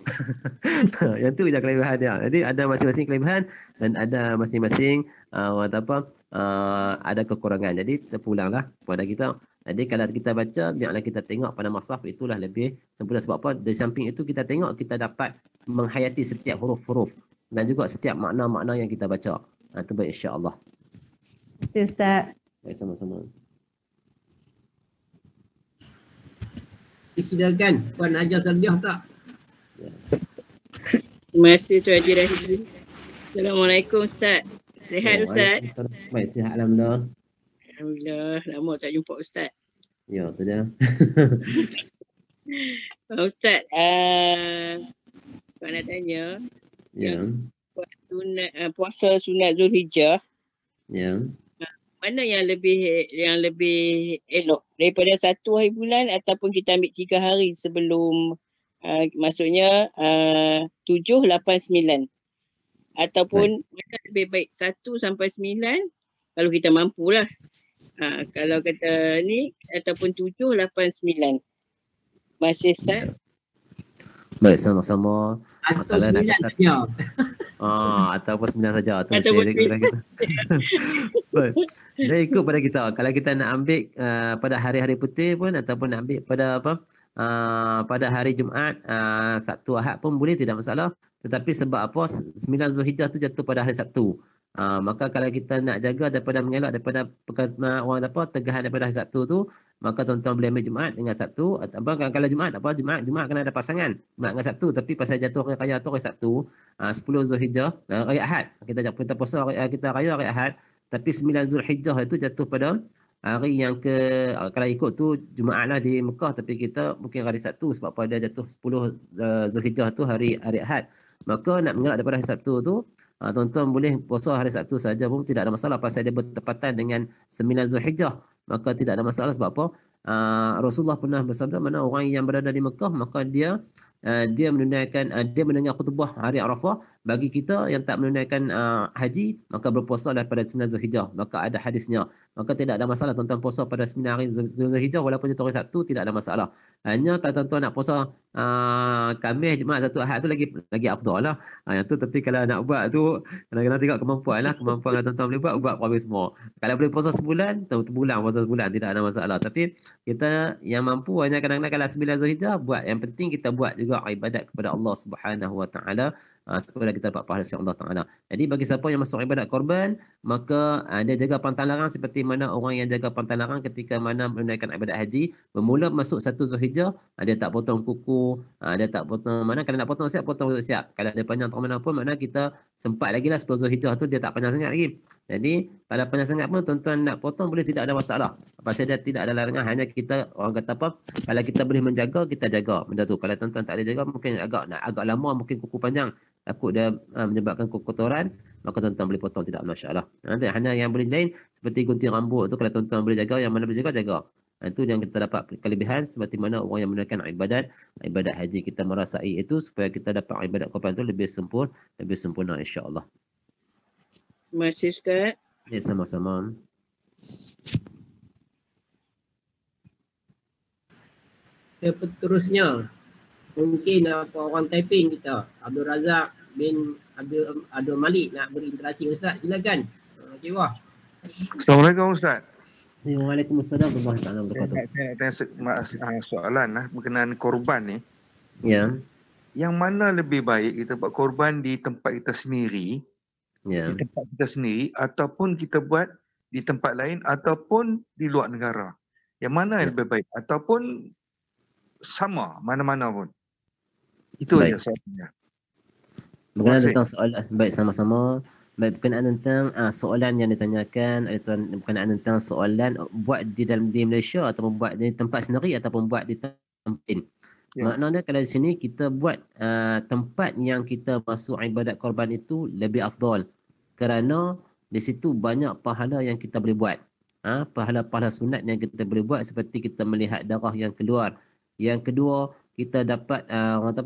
Yang tu je kelebihan dia. Jadi ada masing-masing kelebihan dan ada masing-masing ada kekurangan. Jadi terpulanglah kepada kita. Jadi kalau kita baca, biarlah kita tengok pada mashaf, itulah lebih sempurna. Sebab apa? Dari samping itu kita tengok, kita dapat menghayati setiap huruf-huruf dan juga setiap makna-makna yang kita baca. Itu baik, insya-Allah. Terima kasih Ustaz. Baik, sama-sama. Silakan Puan Hajar Sardiah tak? Terima kasih Tuan Haji Rahim. Assalamualaikum Ustaz. Sihat Ustaz? Baik, sihat alhamdulillah. Alhamdulillah, lama tak jumpa Ustaz. Ya, tu dia. Ustaz, nak tanya. Ya. Puasa sunat Zulhijjah. Ya. Mana yang lebih elok daripada 1 hari bulan ataupun kita ambil 3 hari sebelum maksudnya 7, 8, 9 ataupun mana lebih baik 1 sampai 9 kalau kita mampulah. Kalau kata ni ataupun 7, 8, 9. Masih Ustaz? Baik, sama-sama. Atau 9 saja. Ataupun 9 saja. Ataupun 9. Dia ikut pada kita. Kalau kita nak ambil pada hari-hari putih pun ataupun nak ambil pada pada hari Jumaat, Sabtu, Ahad pun boleh, tidak masalah. Tetapi sebab apa? 9 Zulhijjah tu jatuh pada hari Sabtu. Maka kalau kita nak jaga daripada mengelak daripada orang tegahan daripada hari Sabtu tu, maka tuan-tuan boleh ambil Jumaat dengan Sabtu. Kalau Jumaat tak apa, Jumaat kena ada pasangan Jumaat dengan Sabtu. Tapi pasal jatuh hari raya tu hari Sabtu, 10 Zulhijjah, hari Ahad, kita puasa kita raya hari Ahad, tapi 9 Zulhijjah itu jatuh pada hari yang kalau ikut tu Jumaat lah di Mekah, tapi kita mungkin hari Sabtu sebab pada jatuh 10 Zulhijjah tu hari Ahad. Maka nak mengelak daripada hari Sabtu tu, tuan-tuan boleh puasa hari Sabtu saja pun tidak ada masalah pasal dia bertepatan dengan 9 Zulhijjah. Maka tidak ada masalah sebab apa? Rasulullah pernah bersabda, mana orang yang berada di Mekah maka dia menunaikan dia mendengar khutbah hari Arafah. Bagi kita yang tak menunaikan haji, maka berpuasa pada 9 Zulhijjah. Maka ada hadisnya. Maka tidak ada masalah tuan-tuan puasa pada 9 hari Zulhijjah walaupun jatuh hari Sabtu, tidak ada masalah. Hanya kalau tuan-tuan nak puasa Khamis, Jumaat, Sabtu, Ahad tu lagi afdal lah. Yang tu, tapi kalau nak buat tu kena tengok kemampuan lah. Kemampuan kalau tuan-tuan boleh buat habis semua. Kalau boleh puasa sebulan, sebulan puasa sebulan, tidak ada masalah. Tapi kita yang mampu hanya kadang-kadang kalau 9 Zulhijjah buat. Yang penting kita buat juga ibadat kepada Allah Subhanahu Wa Taala supaya kita dapat pahala dari Allah Taala. Jadi bagi siapa yang masuk ibadat korban, maka dia jaga pantang larang seperti mana orang yang jaga pantang larang ketika mana menunaikan ibadat haji. Bermula masuk 1 Zulhijjah, dia tak potong kuku, dia tak potong mana, kalau nak potong siap. Kalau dia panjang tak mana pun, makna kita sempat lagi lah 10 Zulhijjah tu dia tak panjang sangat lagi. Jadi kalau panjang sangat pun tuan-tuan nak potong boleh, tidak ada masalah. Pasal dia tidak ada larangan, hanya kita orang kata apa, kalau kita boleh menjaga, kita jaga benda tu. Kalau tuan-tuan tak boleh jaga, mungkin agak lama, mungkin kuku panjang, takut dia menyebabkan kotoran, maka tuan-tuan boleh potong, tidak masalah. Nanti hanya yang boleh lain seperti gunting rambut tu, kalau tuan-tuan boleh jaga, yang mana boleh jaga. Itu yang kita dapat kelebihan seperti mana orang yang menunaikan ibadat haji, kita merasai itu supaya kita dapat ibadat korban itu lebih sempurna insya-Allah. Terima kasih Ustaz. Ya, sama-sama. Seterusnya mungkin orang typing kita Abdul Razak bin Abdul Malik nak berinteraksi Ustaz, silakan. Okey wah. Assalamualaikum Ustaz. Waalaikumsalam warahmatullahi wabarakatuh. Saya tanya soalan berkenaan korban ni. Ya. Yang mana lebih baik kita buat korban di tempat kita sendiri, Ya. di tempat kita sendiri, ataupun kita buat di tempat lain ataupun di luar negara? Yang mana yang lebih baik ataupun sama mana-mana pun? Itu Baik. je soalannya. Berkenaan tentang soalan, baik, sama-sama. Baik, berkenaan tentang soalan yang ditanyakan, berkenaan tentang soalan buat di Malaysia ataupun buat di tempat sendiri ataupun buat di tempat lain. Ya. Maknanya kalau di sini kita buat tempat yang kita masuk ibadat korban itu lebih afdal. Kerana di situ banyak pahala yang kita boleh buat. Pahala-pahala sunat yang kita boleh buat seperti kita melihat darah yang keluar. Yang kedua, kita dapat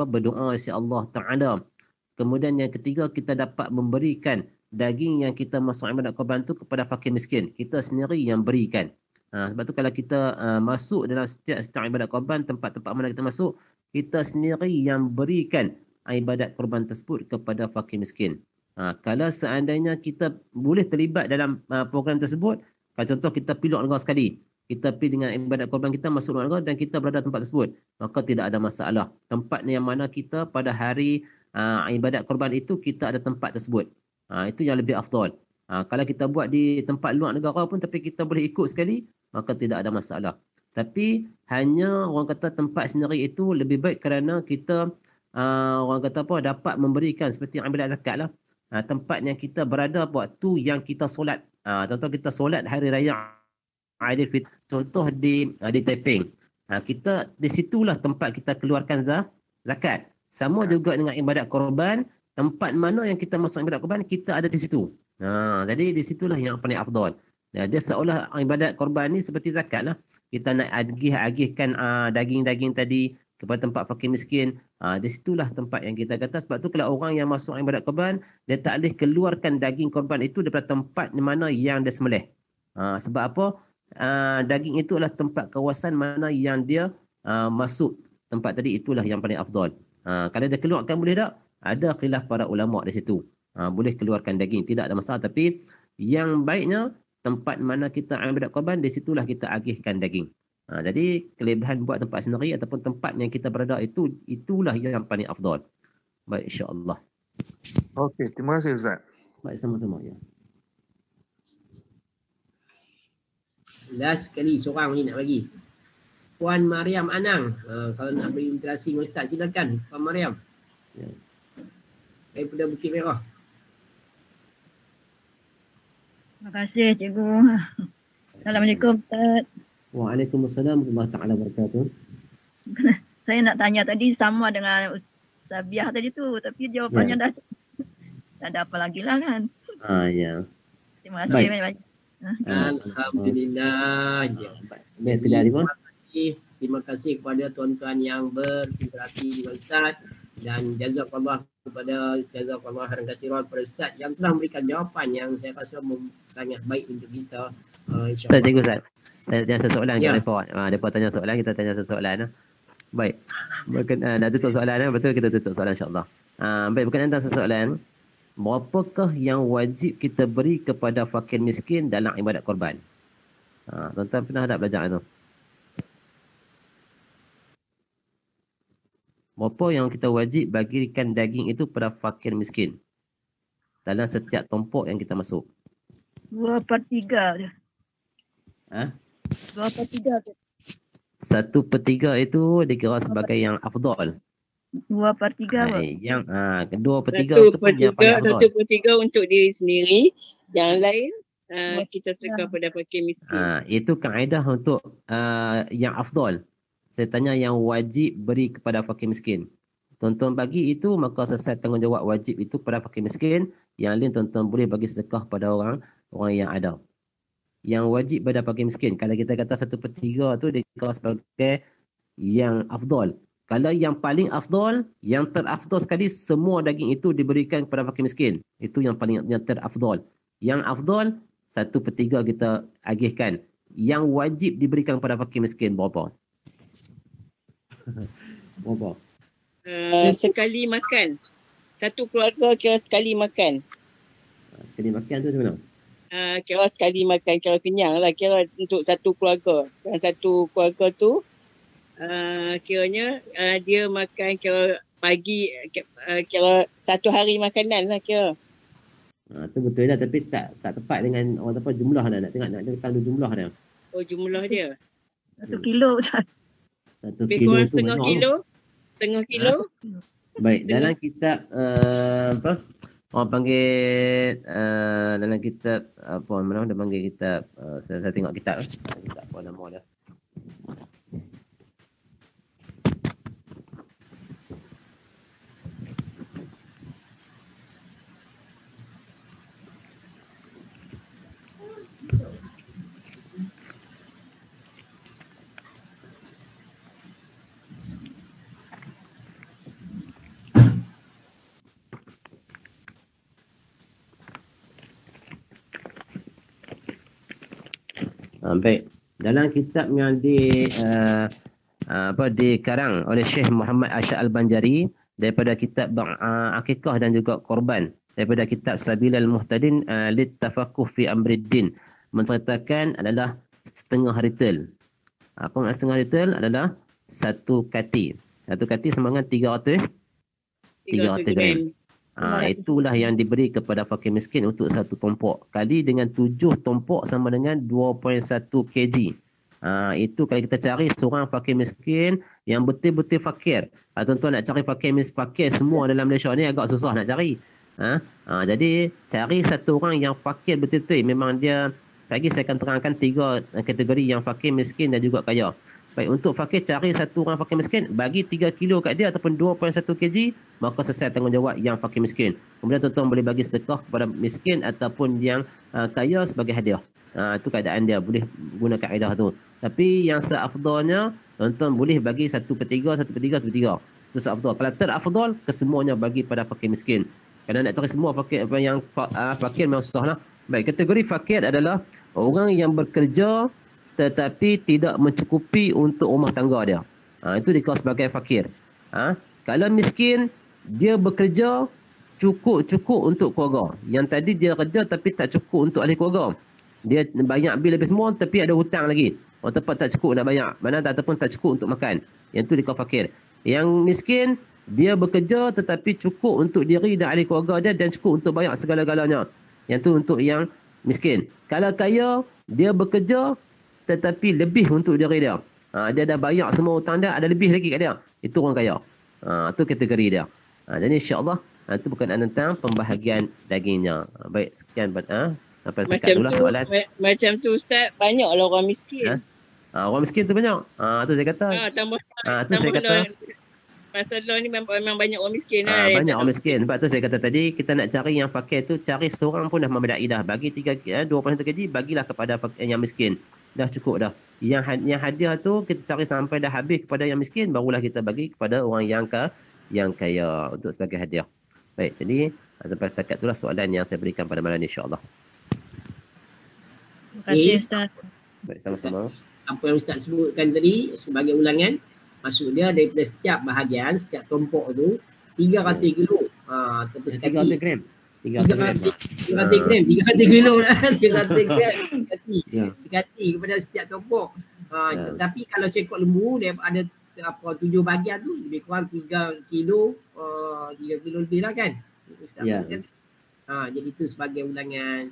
berdoa kepada Allah Ta'ala. Kemudian yang ketiga, kita dapat memberikan daging yang kita masuk ibadat korban tu kepada fakir miskin. Kita sendiri yang berikan. Sebab tu kalau kita masuk dalam setiap ibadat korban, tempat-tempat mana kita masuk, kita sendiri yang berikan ibadat korban tersebut kepada fakir miskin. Kalau seandainya kita boleh terlibat dalam program tersebut, kalau contoh kita pergi luar negara sekali, kita pergi dengan ibadat korban kita masuk luar negara dan kita berada tempat tersebut, maka tidak ada masalah. Tempat yang mana kita pada hari ibadat korban itu kita ada tempat tersebut. Itu yang lebih afdal. Kalau kita buat di tempat luar negara pun tapi kita boleh ikut sekali, maka tidak ada masalah. Tapi hanya orang kata tempat sendiri itu lebih baik kerana kita orang kata apa dapat memberikan seperti yang ambil zakat lah. Tempat yang kita berada waktu yang kita solat. Contoh kita solat hari raya Aidilfitri, contoh di Taiping. Kita di situlah tempat kita keluarkan zakat. Sama juga dengan ibadat korban, tempat mana yang kita masuk ibadat korban, kita ada di situ. Jadi di situlah yang paling afdal. Dia seolah ibadat korban ni seperti zakat lah. Kita nak agihkan daging-daging tadi kepada tempat fakir miskin. Di situlah tempat yang kita kata. Sebab tu kalau orang yang masuk ibadat korban, dia tak boleh keluarkan daging korban itu daripada tempat di mana yang dia sembelih. Sebab apa? Daging itu adalah tempat kawasan mana yang dia masuk tempat tadi, itulah yang paling afdal. Kalau dia keluarkan boleh tak? Ada khilaf para ulama di situ. Boleh keluarkan daging, tidak ada masalah. Tapi yang baiknya tempat mana kita ambil korban, di situlah kita agihkan daging. Jadi kelebihan buat tempat sendiri ataupun tempat yang kita berada itulah yang paling afdal. Baik, insya-Allah. Okey, terima kasih Ustaz. Baik, sama-sama ya. Last sekali seorang ni nak bagi. Puan Mariam Anang. Kalau nak beri interaksi dengan Ustaz, silakan. Puan Mariam. Ya. Daripada Bukit Merah. Terima kasih Cikgu. Assalamualaikum Ustaz. Waalaikumsalam warahmatullahi taala wabarakatuh. Saya nak tanya tadi sama dengan Ustaz Biah tadi tu, tapi jawapannya dah tak ada apa lagi lah kan. Ya. Terima kasih banyak-banyak. Alhamdulillah. Baik sekali Arifah. Terima kasih kepada tuan-tuan yang berinteraksi dengan Ustaz, dan jazakallah khairan katsiran kepada Ustaz yang telah memberikan jawapan yang saya rasa sangat baik untuk kita. InsyaAllah. Cikgu Ustaz, saya tanya satu soalan kat mereka. Mereka tanya soalan, kita tanya satu soalan. Baik, nak tutup soalan, betul, kita tutup soalan insyaAllah. Baik, berkenaan tentang soalan, berapakah yang wajib kita beri kepada fakir miskin dalam ibadat korban? Tuan-tuan pernah tak belajar itu? Berapa yang kita wajib bagikan daging itu pada fakir miskin dalam setiap tumpuk yang kita masuk? 2/3 je. 2/3 je. 1/3 itu dikira sebagai yang afdal. 2/3 apa? Yang 2/3 itu pun yang paling afdal. 1/3 untuk diri sendiri, yang lain kita sedekah pada fakir miskin. Itu kaedah untuk yang afdal. Saya tanya yang wajib beri kepada fakir miskin. Tuan-tuan bagi itu, maka selesai tanggungjawab wajib itu kepada fakir miskin. Yang lain tuan-tuan boleh bagi sedekah pada orang yang ada. Yang wajib pada fakir miskin, kalau kita kata 1/3 tu dikira sebagai yang afdal. Kalau yang paling afdal, yang terafdal sekali, semua daging itu diberikan kepada fakir miskin. Itu yang paling yang terafdal. Yang afdal 1/3 kita agihkan. Yang wajib diberikan kepada fakir miskin berapa? Berapa? Sekali makan. Satu keluarga kira sekali makan. Sekali makan tu macam mana? Kira sekali makan, kira kenyang lah. Kira untuk satu keluarga. Dan satu keluarga tu kiranya dia makan kira pagi, kira satu hari makanan lah kira. Tu betul lah, tapi tak tepat dengan orang apa jumlah dah. Nak tengok, nak kandung jumlah dah. Oh, jumlah dia. 1 kilo. 1 Lebih kilo kurang tu setengah banyak. kilo. Setengah kilo. Baik, dalam kitab orang panggil dalam kitab apa nama dia panggil kitab saya tengok kitab kitab apa nama dia. Baik, dalam kitab yang dikarang oleh Syekh Muhammad Asyad Al-Banjari daripada kitab Akikah dan juga Korban, daripada kitab Sabilal Muhtadin Littafaquh fi Amriddin, menceritakan adalah setengah retail. Apa maksud setengah retail? Adalah satu kati. Satu kati sama dengan 300 gram. Itulah yang diberi kepada fakir miskin untuk satu tumpuk. Kali dengan 7 tumpuk sama dengan 2.1 kg. Itu kalau kita cari seorang fakir miskin yang betul-betul fakir. Tuan-tuan nak cari fakir semua dalam Malaysia ni agak susah nak cari. Jadi cari satu orang yang fakir betul-betul. Memang dia, saya akan terangkan 3 kategori yang fakir, miskin dan juga kaya. Baik, untuk fakir, cari satu orang fakir miskin, bagi 3 kilo kat dia ataupun 2.1 kg, maka selesai tanggungjawab yang fakir miskin. Kemudian tuan-tuan boleh bagi sedekah kepada miskin ataupun yang kaya sebagai hadiah. Itu keadaan dia, boleh guna kaedah tu. Tapi yang seafdalnya, tuan-tuan boleh bagi 1/3, 1/3, 1/3. Itu seafdal. Kalau terafdal, kesemuanya bagi pada fakir miskin. Kerana nak cari semua fakir, yang fakir memang susah lah. Baik, kategori fakir adalah orang yang bekerja tetapi tidak mencukupi untuk rumah tangga dia. Itu dikau sebagai fakir. Kalau miskin, dia bekerja cukup untuk keluarga. Yang tadi dia kerja tapi tak cukup untuk ahli keluarga. Dia banyak bil habis semua tapi ada hutang lagi. Orang tempat tak cukup nak bayar. Mana ataupun tak cukup untuk makan. Yang tu dikau fakir. Yang miskin, dia bekerja tetapi cukup untuk diri dan ahli keluarga dia dan cukup untuk bayar segala-galanya. Yang tu untuk yang miskin. Kalau kaya, dia bekerja tetapi lebih untuk diri dia. Dia dah bayar semua hutang dia, ada lebih lagi kat dia. Itu orang kaya. Itu kategori dia. Jadi insya-Allah itu berkenaan tentang pembahagian dagingnya. Baik, sekian sampai Macam itulah tu, soalan. macam tu Ustaz, banyaklah orang miskin. Orang miskin tu banyak. Tu saya kata. Tambah tu saya kata. Masalah ni memang banyak orang miskin banyak orang miskin. Sebab tu saya kata tadi, kita nak cari yang fakir tu, cari seorang pun dah memadai dah. Bagi 2.1 kg, bagilah kepada yang miskin. Dah cukup dah. Yang hadiah tu kita cari sampai dah habis kepada yang miskin, barulah kita bagi kepada orang yang kaya untuk sebagai hadiah. Baik, jadi sampai setakat itulah soalan yang saya berikan pada malam ni, insya-Allah. Terima kasih Ustaz. Baik, sama-sama. Apa yang Ustaz sebutkan tadi sebagai ulangan, maksud dia daripada setiap bahagian, setiap kelompok tu 300 kilo. Ataupun 300 gram. 300 gram, 300 kilo lah. 300 gram sekati kepada setiap kelompok. Tapi kalau seekor lembu, dia ada 7 bahagian tu, lebih kurang 3 kilo, 3 kilo lebih lah kan. Jadi tu sebagai ulangan.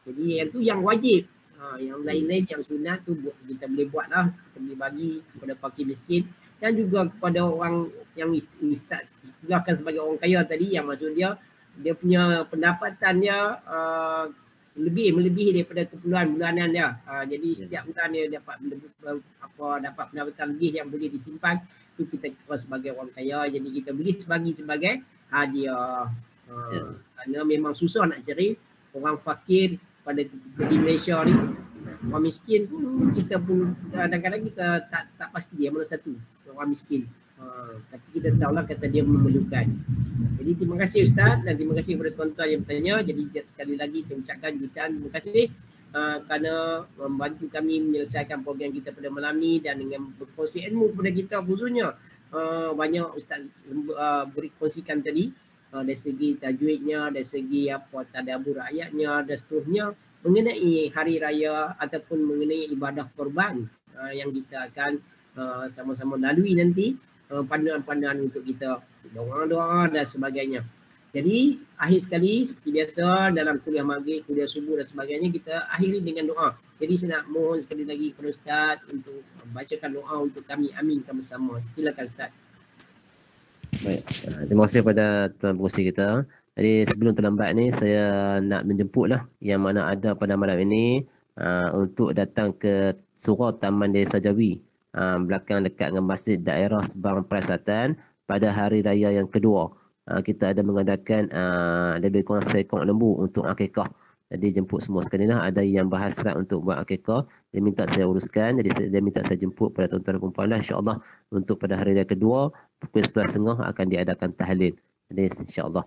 Jadi yang tu yang wajib. Yang lain-lain yang sunat tu kita boleh buat lah. Kita boleh bagi kepada fakir miskin dan juga kepada orang yang Ustaz istilahkan sebagai orang kaya tadi, yang maksud dia punya pendapatan dia melebihi daripada keperluan bulanan dia. Jadi setiap bulan dia dapat pendapatan lebih yang boleh disimpan, itu kita kira sebagai orang kaya. Jadi kita boleh bagi sebagai hadiah. Kerana memang susah nak cari orang fakir pada di Malaysia ni. Orang miskin pun kita pun kadang-kadang kita tak pasti dia mana satu orang miskin. Tapi kita tahulah kata dia memerlukan. Jadi terima kasih Ustaz dan terima kasih kepada tuan-tuan yang bertanya. Jadi sekali lagi saya ucapkan jutaan terima kasih kerana membantu kami menyelesaikan program kita pada malam ni dan dengan berkongsi ilmu kepada kita, khususnya banyak Ustaz berkongsikan tadi dari segi tajwidnya, dari segi tadabbur ayatnya dan seterusnya mengenai hari raya ataupun mengenai ibadah korban yang kita akan sama-sama lalui nanti, panduan-panduan untuk kita doa-doa dan sebagainya. Jadi akhir sekali seperti biasa dalam kuliah maghrib, kuliah subuh dan sebagainya, kita akhiri dengan doa. Jadi saya nak mohon sekali lagi kepada Ustaz untuk bacakan doa untuk kami, aminkan bersama. Silakan Ustaz. Baik, terima kasih kepada tuan pengurusi kita. Jadi sebelum terlambat ni saya nak menjemputlah yang mana ada pada malam ini untuk datang ke Surau Taman Desa Jawi, belakang dekat dengan Masjid Daerah Sebang Perasatan pada hari raya yang kedua. Kita ada mengadakan lebih kurang seekor lembu untuk akikah. Jadi jemput semua sekali lah. Ada yang berhasrat untuk buat akikah, dia minta saya uruskan. Jadi dia minta saya jemput pada tuan-tuan dan perempuan lah, insya-Allah untuk pada hari raya kedua pukul 11.30 akan diadakan tahlil. Jadi insya-Allah.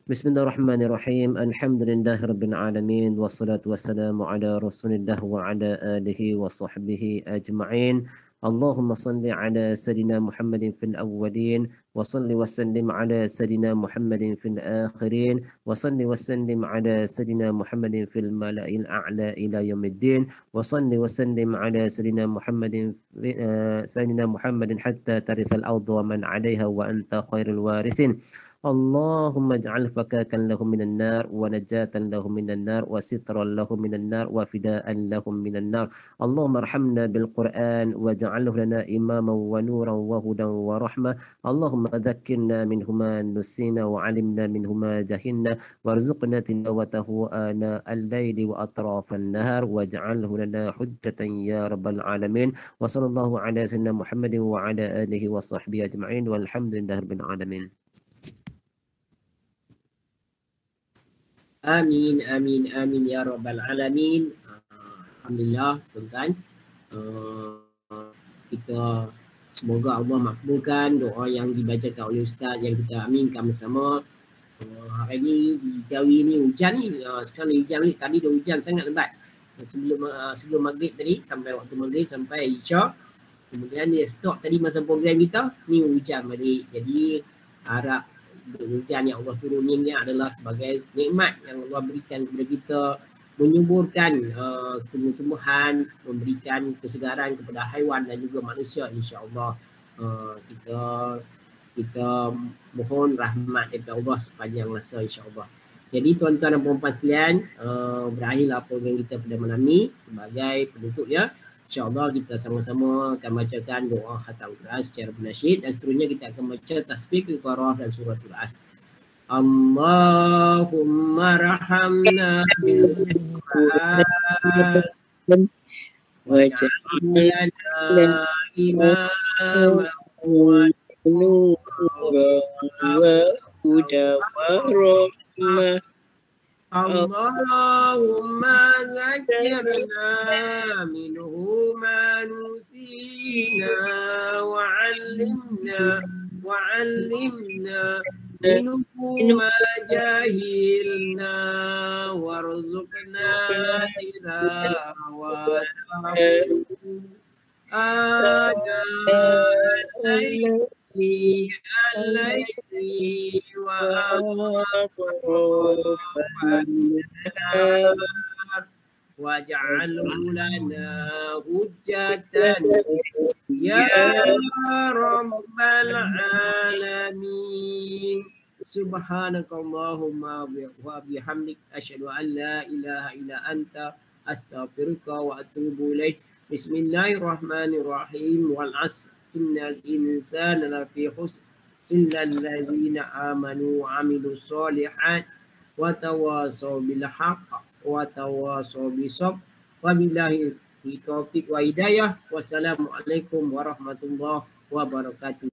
Bismillahirrahmanirrahim. Alhamdulillahirabbil alamin wassalatu wassalamu ala Rasulillah wa ala alihi wa sahbihi ajma'in. Allahumma salli ala sayyidina Muhammadin fil awwalin وصل وسلم على سيدنا محمد في الآخرين وصل وسلم على سيدنا محمد في الملأ الأعلى إلى يوم الدين وصل وسلم على سيدنا محمد حتى ترث الأرض ومن عليها وأنت خير الوارثين اللهم اجعل فكاكا لهم من النار ونجاة لهم من النار وسترا لهم من النار وفداء لهم من النار اللهم ارحمنا بالقرآن واجعله لنا إماما ونورا وهدى ورحمة اللهم ذكرنا منه ما نسينا وعلمنا منه ما جهلنا وارزقنا تلاوته آناء الليل وأطراف النهار واجعله لنا حجة يا رب العالمين وصلى الله على سيدنا محمد وعلى آله وصحبه أجمعين والحمد لله رب العالمين. Amin, amin, amin ya rabbal alamin. Alhamdulillah tuan-tuan. Kita semoga Allah makbulkan doa yang dibacakan oleh Ustaz yang kita aminkan bersama. Hari ni di Jawi ni hujan ni, sekarang ni hujan ni, tadi dah hujan sangat lebat. Sebelum maghrib tadi, sampai waktu maghrib sampai Isyak. Kemudian dia stop tadi masa program kita, ni hujan balik. Jadi harap hujan yang Allah turunin ni adalah sebagai nikmat yang Allah berikan kepada kita, menyuburkan tumbuh-tumbuhan, memberikan kesegaran kepada haiwan dan juga manusia, insya-Allah. Kita mohon rahmat daripada Allah sepanjang masa, insya-Allah. Jadi tuan-tuan dan puan-puan sekalian, berakhirlah program kita pada malam ni. Sebagai penutup ya, insya-Allah kita sama-sama akan bacakan doa khatam Quran secara bernasyid dan seterusnya kita akan baca tasbih al-Baqarah dan suratul As. Allahumma rahamna bil Quran waj'alna imaman wa huda wa rahmah. Allahumma zakirna minhu ma nusina wa'allimna minhu ma jahilna warzuqna tilawatahu عليه واجعله لنا حجة يا رب العالمين سبحانك اللهم وبحمدك أشهد أن لا إله إلا أنت أستغفرك وأتوب إليك بسم الله الرحمن الرحيم والعصر إن الإنسان لفي خسر إلا الذين آمنوا وعملوا الصالحات وتواصوا بالحق وتواصوا بالصبر وبالله التوفيق والهداية والسلام عليكم ورحمة الله وبركاته.